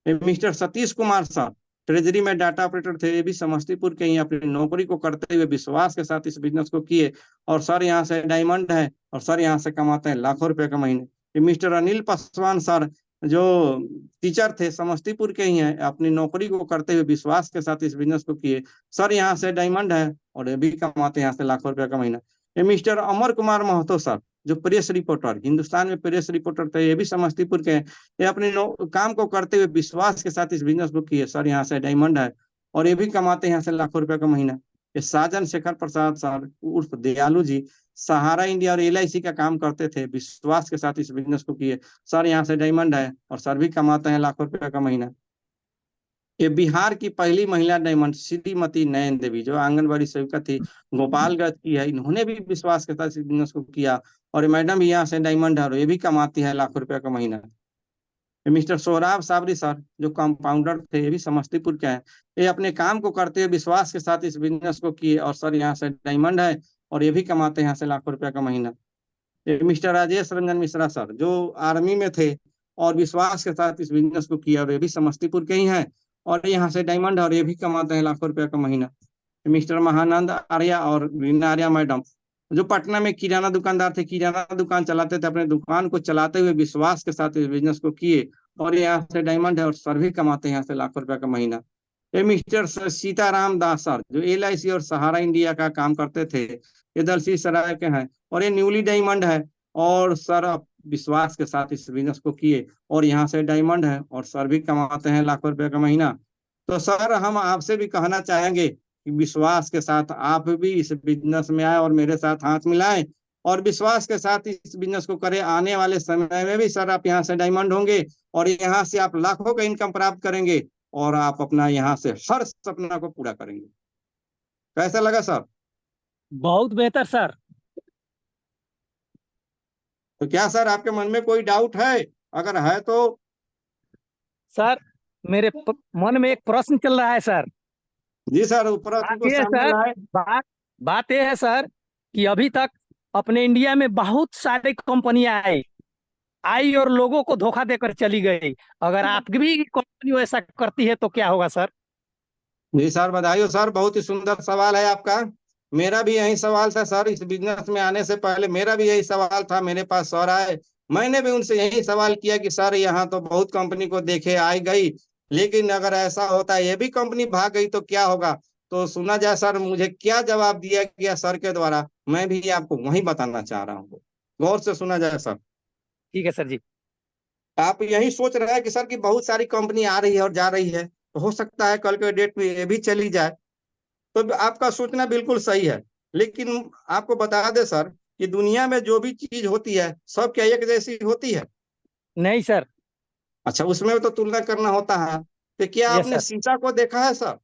Speaker 1: Mister Satish Kumar sir, treasury में डाटा ऑपरेटर थे, ये भी समस्तीपुर के ही, अपनी नौकरी को करते हुए विश्वास के साथ इस बिजनेस को किए और सर यहाँ से डायमंड है और सर यहाँ से कमाते हैं लाखों रुपए का महीने। मिस्टर अनिल पासवान सर, जो टीचर थे, समस्तीपुर के ही हैं, अपनी नौकरी को करते हुए विश्वास के साथ इस बिजनेस को किए, सर यहाँ से डायमंड है और ये भी कमाते हैं यहाँ से लाखों रुपए का महीना। ये मिस्टर अमर कुमार महतो सर, जो प्रेस रिपोर्टर, हिंदुस्तान में प्रेस रिपोर्टर थे, ये भी समस्तीपुर के हैं, ये अपने काम को करते हुए विश्वास के साथ इस बिजनेस को किए, सर यहाँ से डायमंड है और ये भी कमाते हैं यहाँ से लाखों रुपए का महीना। ये साजन शेखर प्रसाद सर उर्फ दयालु जी, सहारा इंडिया और LIC का काम करते थे, विश्वास के साथ इस बिजनेस को किए, सर यहाँ से डायमंड है और सर भी कमाते हैं लाखों रुपए का महीना। ये बिहार की पहली महिला डायमंड श्रीमती नयन देवी, जो आंगनबाड़ी सेविका थी, गोपालगंज की है, इन्होंने भी विश्वास के साथ इस बिजनेस को किया और मैडम भी यहाँ से डायमंड है और ये भी कमाती है लाखों रुपए का महीना। मिस्टर सोहराब साबरी सर, जो कंपाउंडर थे, ये भी समस्तीपुर के हैं, ये अपने काम को करते हुए विश्वास के साथ इस बिजनेस को किए और सर यहाँ से डायमंड है और ये भी कमाते हैं यहाँ से लाखों रुपए का महीना। मिस्टर राजेश रंजन मिश्रा सर, जो आर्मी में थे और विश्वास के साथ इस बिजनेस को किया और ये भी समस्तीपुर के ही हैं और यहाँ से डायमंड है और ये भी कमाते हैं लाखों रुपए का महीना। मिस्टर महानंद आर्या और रीना आर्या मैडम, जो पटना में किराना दुकानदार थे, किराना दुकान चलाते थे, अपने दुकान को चलाते हुए विश्वास के साथ इस बिजनेस को किए और यहाँ से डायमंड है और सर भी कमाते हैं यहाँ से लाखों रुपए का महीना। ये मिस्टर सीताराम दास सर, जो LIC और सहारा इंडिया का काम करते थे, ये दलसी सराय के हैं और ये न्यूली डायमंड है और सर विश्वास के साथ इस बिजनेस को किए और यहाँ से डायमंड है और सर भी कमाते हैं लाखों रुपए का महीना। तो सर हम आपसे भी कहना चाहेंगे कि विश्वास के साथ आप भी इस बिजनेस में आए और मेरे साथ हाथ मिलाएं और विश्वास के साथ इस बिजनेस को करें। आने वाले समय में भी सर आप यहाँ से डायमंड होंगे और यहाँ से आप लाखों का इनकम प्राप्त करेंगे और आप अपना यहाँ से हर सपना को पूरा करेंगे। कैसा लगा सर?
Speaker 2: बहुत बेहतर सर।
Speaker 1: तो क्या सर आपके मन में कोई डाउट है? अगर है तो
Speaker 2: सर मेरे मन में एक प्रश्न चल रहा है सर।
Speaker 1: जी सर, ऊपर
Speaker 2: बात
Speaker 1: को
Speaker 2: ये है
Speaker 1: सामने
Speaker 2: सर,
Speaker 1: लाए।
Speaker 2: बात ये है सर कि अभी तक अपने इंडिया में बहुत सारी कंपनियां आई और लोगों को धोखा देकर चली गई। अगर आपकी भी कंपनी ऐसा करती है तो क्या होगा सर?
Speaker 1: जी सर, बधाई हो सर, बहुत ही सुंदर सवाल है आपका। मेरा भी यही सवाल था सर, इस बिजनेस में आने से पहले मेरा भी यही सवाल था, मेरे पास सर आए मैंने भी उनसे यही सवाल किया कि सर यहाँ तो बहुत कंपनी को देखे आई गई, लेकिन अगर ऐसा होता है ये भी कंपनी भाग गई तो क्या होगा। तो सुना जाए सर मुझे क्या जवाब दिया गया सर के द्वारा, मैं भी आपको वही बताना चाह रहा हूँ। गौर से सुना जाए सर।
Speaker 2: ठीक है सर जी।
Speaker 1: आप यही सोच रहे हैं कि सर की बहुत सारी कंपनी आ रही है और जा रही है, तो हो सकता है कल के डेट में ये भी चली जाए। तो आपका सोचना बिल्कुल सही है, लेकिन आपको बता दें सर कि दुनिया में जो भी चीज होती है सब क्या एक जैसी होती है।
Speaker 2: नहीं सर।
Speaker 1: अच्छा, उसमें तो तुलना करना होता है। तो क्या
Speaker 2: यस
Speaker 1: आपने
Speaker 2: सर।
Speaker 1: शीशा को देखा है सर?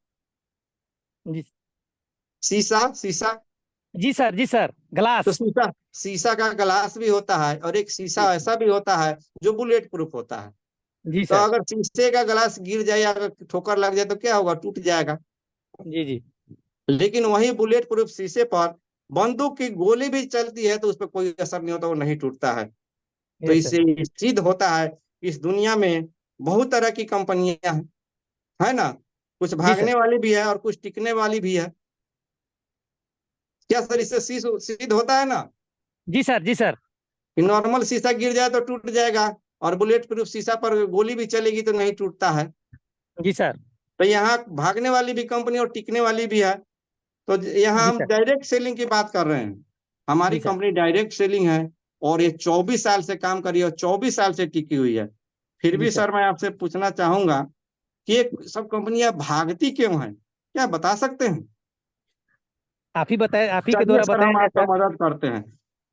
Speaker 2: जी।
Speaker 1: शीशा शीशा।
Speaker 2: जी सर, जी सर,
Speaker 1: तो
Speaker 2: ग्लास।
Speaker 1: शीशा, शीशा का ग्लास भी होता है और एक
Speaker 2: जी।
Speaker 1: शीशा ऐसा भी होता है जो बुलेट प्रूफ होता है।
Speaker 2: जी
Speaker 1: तो
Speaker 2: सर।
Speaker 1: अगर शीशे का ग्लास गिर जाए, अगर ठोकर लग जाए तो क्या होगा, टूट जाएगा।
Speaker 2: जी जी।
Speaker 1: लेकिन वही बुलेट प्रूफ शीशे पर बंदूक की गोली भी चलती है तो उस पर कोई असर नहीं होता, वो नहीं टूटता है। तो
Speaker 2: यस सर।
Speaker 1: इससे सिद्ध होता है कि इस दुनिया में बहुत तरह की कंपनियां हैं, है ना। कुछ
Speaker 2: जी सर।
Speaker 1: भागने वाली भी है और कुछ टिकने वाली भी है। क्या सर इससे सिद्ध होता है ना
Speaker 2: जी सर। जी सर।
Speaker 1: कि नॉर्मल शीशा गिर जाए तो टूट जाएगा, और बुलेट प्रूफ शीशा पर गोली भी चलेगी तो नहीं टूटता है।
Speaker 2: जी सर।
Speaker 1: तो यहाँ भागने वाली भी कंपनी और टिकने वाली भी है। तो यहाँ
Speaker 2: जी
Speaker 1: हम
Speaker 2: सर।
Speaker 1: डायरेक्ट सेलिंग की बात कर रहे हैं। हमारी
Speaker 2: जी सर।
Speaker 1: कंपनी डायरेक्ट सेलिंग है, और ये 24 साल से काम कर रही है और 24 साल से टिकी हुई है। फिर
Speaker 2: जी
Speaker 1: भी
Speaker 2: सर।
Speaker 1: सर मैं आपसे पूछना चाहूंगा कि ये सब कंपनियां भागती क्यों हैं, क्या बता सकते हैं?
Speaker 2: आप ही बताए, आप ही के
Speaker 1: चलिए
Speaker 2: द्वारा
Speaker 1: सर
Speaker 2: बताया
Speaker 1: हम
Speaker 2: जाए
Speaker 1: आपका
Speaker 2: सर।
Speaker 1: मदद करते हैं।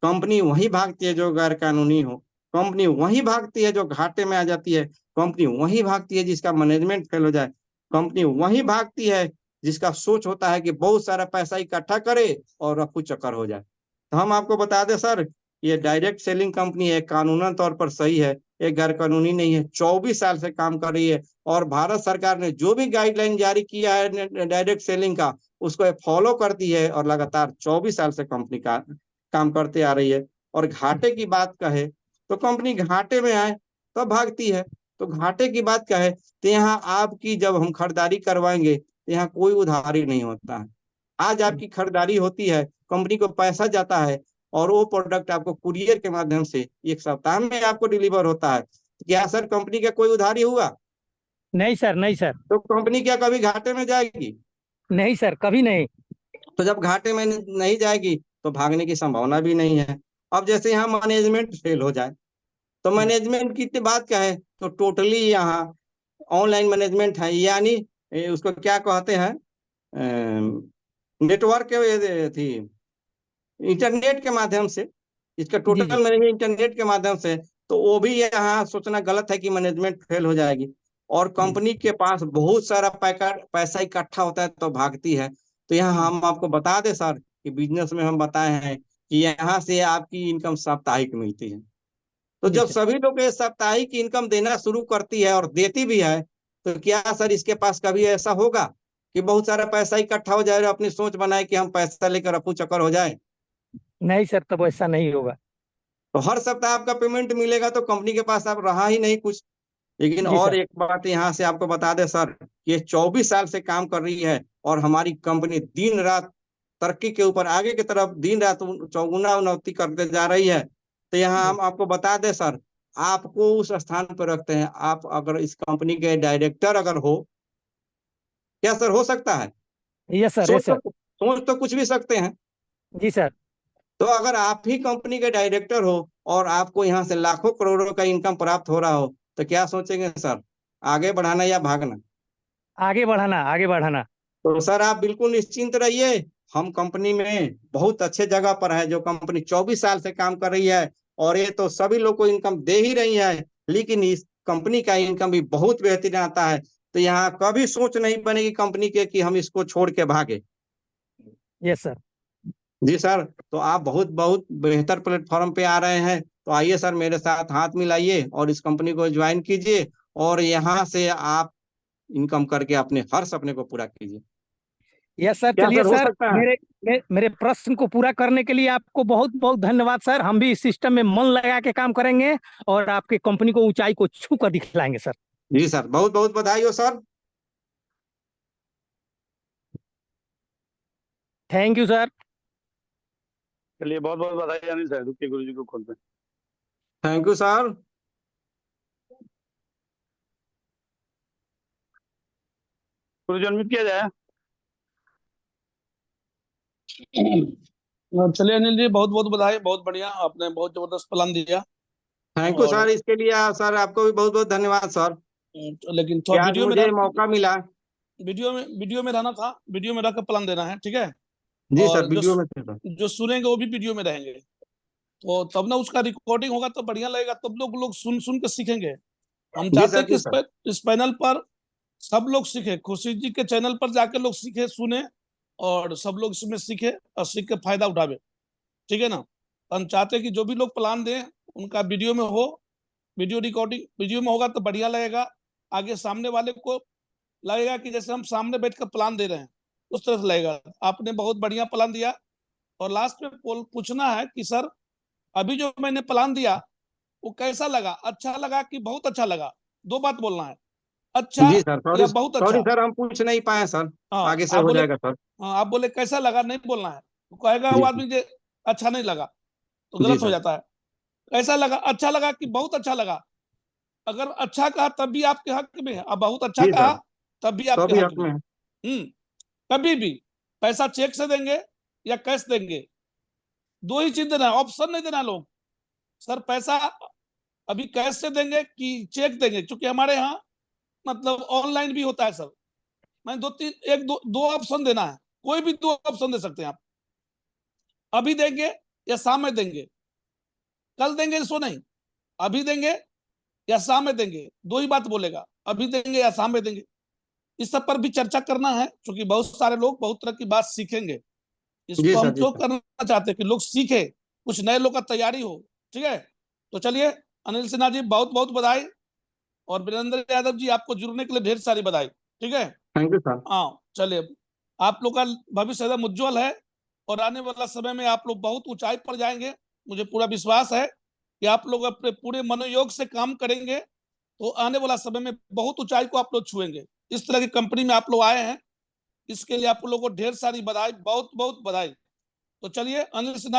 Speaker 1: कंपनी वही भागती है जो गैर कानूनी हो, कंपनी वही भागती है जो घाटे में आ जाती है, कंपनी वही भागती है जिसका मैनेजमेंट फेल हो जाए, कंपनी वही भागती है जिसका सोच होता है कि बहुत सारा पैसा इकट्ठा करे और रफू चक्कर हो जाए। तो हम आपको बता दें सर, ये डायरेक्ट सेलिंग कंपनी है, कानूनन तौर पर सही है, ये गैर कानूनी नहीं है, 24 साल से काम कर रही है। और भारत सरकार ने जो भी गाइडलाइन जारी किया है डायरेक्ट सेलिंग का, उसको फॉलो करती है और लगातार 24 साल से कंपनी का काम करते आ रही है। और घाटे की बात कहे तो कंपनी घाटे में आए तो भागती है। तो घाटे की बात कहे तो यहाँ आपकी जब हम खरीदारी करवाएंगे तो यहाँ कोई उधारी नहीं होता है। आज आपकी खरीदारी होती है, कंपनी को पैसा जाता है, और वो प्रोडक्ट आपको कुरियर के माध्यम से 1 सप्ताह में आपको डिलीवर होता है। क्या सर कंपनी का कोई उधारी हुआ?
Speaker 2: नहीं सर, नहीं सर।
Speaker 1: तो कंपनी क्या कभी घाटे में जाएगी?
Speaker 2: नहीं सर, कभी नहीं।
Speaker 1: तो जब घाटे में नहीं जाएगी तो भागने की संभावना भी नहीं है। अब जैसे यहाँ मैनेजमेंट फेल हो जाए, तो
Speaker 2: जी।
Speaker 1: मैनेजमेंट की बात क्या है, तो टोटली यहाँ ऑनलाइन मैनेजमेंट है, यानी उसको क्या कहते हैं, नेटवर्क थी, इंटरनेट के माध्यम से, इसका
Speaker 2: जी जी।
Speaker 1: टोटल मैनेजमेंट इंटरनेट के माध्यम से। तो वो भी यहाँ सोचना गलत है कि मैनेजमेंट फेल हो जाएगी। और
Speaker 2: जी
Speaker 1: कंपनी के पास बहुत सारा पैसा इकट्ठा होता है तो भागती है। तो यहाँ
Speaker 2: जी।
Speaker 1: हम आपको बता दें सर कि बिजनेस में हम बताए हैं कि यहाँ से आपकी इनकम साप्ताहिक मिलती है। तो
Speaker 2: जी
Speaker 1: जब
Speaker 2: सर।
Speaker 1: सभी लोग ये साप्ताहिक इनकम देना शुरू करती है और देती भी है, तो क्या सर इसके पास कभी ऐसा होगा कि बहुत सारा पैसा इकट्ठा हो जाए और अपनी सोच बनाए कि हम पैसा लेकर अफू चक्कर हो जाए?
Speaker 2: नहीं सर, तब ऐसा नहीं होगा।
Speaker 1: तो हर सप्ताह आपका पेमेंट मिलेगा तो कंपनी के पास अब रहा ही नहीं कुछ। लेकिन
Speaker 2: जी
Speaker 1: और
Speaker 2: सर।
Speaker 1: एक बात यहाँ से आपको बता दें सर, ये 24 साल से काम कर रही है और हमारी कंपनी दिन रात तरक्की के ऊपर आगे की तरफ दिन रात चौगुना उन्नति करते जा रही है। तो यहाँ
Speaker 2: जी।
Speaker 1: हम आपको बता दें सर, आपको उस स्थान पर रखते हैं, आप अगर इस कंपनी के डायरेक्टर अगर हो, क्या सर हो सकता है?
Speaker 2: यस सर,
Speaker 1: सोच
Speaker 2: यस सर।
Speaker 1: तो सोच तो कुछ भी सकते हैं।
Speaker 2: जी सर।
Speaker 1: तो अगर आप ही कंपनी के डायरेक्टर हो और आपको यहाँ से लाखों करोड़ों का इनकम प्राप्त हो रहा हो, तो क्या सोचेंगे सर, आगे बढ़ाना या भागना?
Speaker 2: आगे बढ़ाना, आगे बढ़ाना।
Speaker 1: तो सर आप बिल्कुल निश्चिंत रहिए, हम कंपनी में बहुत अच्छे जगह पर है, जो कंपनी 24 साल से काम कर रही है, और ये तो सभी लोग को इनकम दे ही रही है, लेकिन इस कंपनी का इनकम भी बहुत बेहतरीन आता है। तो यहाँ कभी सोच नहीं बनेगी कंपनी के कि हम इसको छोड़ के भागे।
Speaker 2: Yes sir.
Speaker 1: जी सर, तो आप बहुत बहुत बेहतर प्लेटफॉर्म पे आ रहे हैं, तो आइए सर मेरे साथ हाथ मिलाइए और इस कंपनी को ज्वाइन कीजिए, और यहाँ से आप इनकम करके अपने हर सपने को पूरा कीजिए।
Speaker 2: यस सर,
Speaker 1: क्या
Speaker 2: चलिए
Speaker 1: सर हो
Speaker 2: सर।
Speaker 1: सकता है?
Speaker 2: मेरे प्रश्न को पूरा करने के लिए आपको बहुत बहुत धन्यवाद सर। हम भी इस सिस्टम में मन लगा के काम करेंगे और आपके कंपनी को ऊंचाई को छू कर दिखलाएंगे सर।
Speaker 1: जी सर, बहुत बहुत बधाई हो सर।
Speaker 2: Thank you sir.
Speaker 3: चलिए बहुत बहुत बधाई अनिल सर, रुकिए गुरु जी को खोलते हैं।
Speaker 1: Thank you sir.
Speaker 3: Suraj unmute किया जाए। चलिए अनिल जी, बहुत बहुत बधाई, बहुत बढ़िया, आपने बहुत जबरदस्त प्लान दिया।
Speaker 1: थैंक यू
Speaker 3: और
Speaker 1: सर, इसके लिए सर आपको भी बहुत बहुत धन्यवाद सर
Speaker 3: लेकिन
Speaker 1: कि
Speaker 3: थोड़ा
Speaker 1: आज मुझे मौका मिला।
Speaker 3: वीडियो में रहना था, वीडियो में रहकर प्लान देना है, ठीक है।
Speaker 1: जी सर,
Speaker 3: और
Speaker 1: वीडियो में थे सर।
Speaker 3: जो सुनेंगे वो भी वीडियो में रहेंगे, तो तब ना उसका रिकॉर्डिंग होगा तो बढ़िया लगेगा, तब लोग सुन सुन के सीखेंगे। हम
Speaker 1: जी
Speaker 3: चाहते
Speaker 1: सर,
Speaker 3: हैं कि
Speaker 1: जी सर।
Speaker 3: इस पैनल पर सब लोग सीखे, खुशी जी के चैनल पर जाके लोग सीखे सुने, और सब लोग इसमें सीखे और सीख के फायदा उठावे, ठीक है ना। हम चाहते हैं कि जो भी लोग प्लान दें उनका वीडियो में हो, वीडियो रिकॉर्डिंग वीडियो में होगा तो बढ़िया लगेगा। आगे सामने वाले को लगेगा कि जैसे हम सामने बैठकर प्लान दे रहे हैं, उस तरह से लगेगा। आपने बहुत बढ़िया प्लान दिया। और लास्ट में पूछना है कि सर, अभी जो मैंने प्लान दिया वो कैसा लगा, अच्छा लगा कि बहुत अच्छा लगा? दो बात बोलना है, अच्छा
Speaker 1: जी सर, सॉरी
Speaker 3: या बहुत
Speaker 1: सॉरी
Speaker 3: अच्छा।
Speaker 1: सर, हम पूछ नहीं पाए सर।
Speaker 3: हाँ
Speaker 1: आगे से
Speaker 3: आप
Speaker 1: हो
Speaker 3: बोले,
Speaker 1: जाएगा सर।
Speaker 3: हाँ आप बोले कैसा लगा, नहीं बोलना है। तो कहेगा वो
Speaker 1: जी
Speaker 3: आदमी जो अच्छा नहीं लगा, तो
Speaker 1: जी
Speaker 3: गलत हो
Speaker 1: सर।
Speaker 3: जाता है। कैसा लगा, अच्छा लगा कि बहुत अच्छा लगा? अगर अच्छा कहा तब भी आपके हक में है, अब बहुत अच्छा
Speaker 1: जी
Speaker 3: कहा
Speaker 1: सर,
Speaker 3: तब भी
Speaker 1: तो
Speaker 3: आपके
Speaker 1: भी
Speaker 3: हक
Speaker 1: हक
Speaker 3: में
Speaker 1: में
Speaker 3: है।
Speaker 1: है।
Speaker 3: कभी भी पैसा चेक से देंगे या कैश देंगे, दो ही चीज देना है, ऑप्शन नहीं देना लोग। सर पैसा अभी कैश से देंगे कि चेक देंगे, क्योंकि हमारे यहाँ मतलब ऑनलाइन भी होता है सर। मैं दो तीन एक दो दो ऑप्शन देना है, कोई भी दो ऑप्शन दे सकते हैं आप। अभी देंगे या शाम में देंगे, कल देंगे सो नहीं, अभी देंगे या शाम में देंगे, दो ही बात बोलेगा, अभी देंगे या शाम में देंगे। इस सब पर भी चर्चा करना है, क्योंकि बहुत सारे लोग बहुत तरह की बात सीखेंगे।
Speaker 1: जी
Speaker 3: इसको हम
Speaker 1: सर, जी
Speaker 3: क्यों
Speaker 1: सर।
Speaker 3: करना चाहते हैं कि लोग सीखे, कुछ नए लोग का तैयारी हो, ठीक है। तो चलिए, अनिल सिन्हा जी बहुत बहुत बधाई, और वीरेंद्र यादव जी आपको जुड़ने के लिए ढेर सारी बधाई, ठीक है।
Speaker 1: Thank you sir.
Speaker 3: हाँ चलिए, आप लोग का भविष्य एकदम उज्जवल है, और आने वाला समय में आप लोग बहुत ऊंचाई पर जाएंगे। मुझे पूरा विश्वास है कि आप लोग अपने पूरे मनोयोग से काम करेंगे तो आने वाला समय में बहुत ऊंचाई को आप लोग छुएंगे। इस तरह की कंपनी में आप लोग आए हैं, इसके लिए आप लोगों को ढेर सारी बधाई, बहुत बहुत बधाई। तो चलिए, अनिल सिन्हा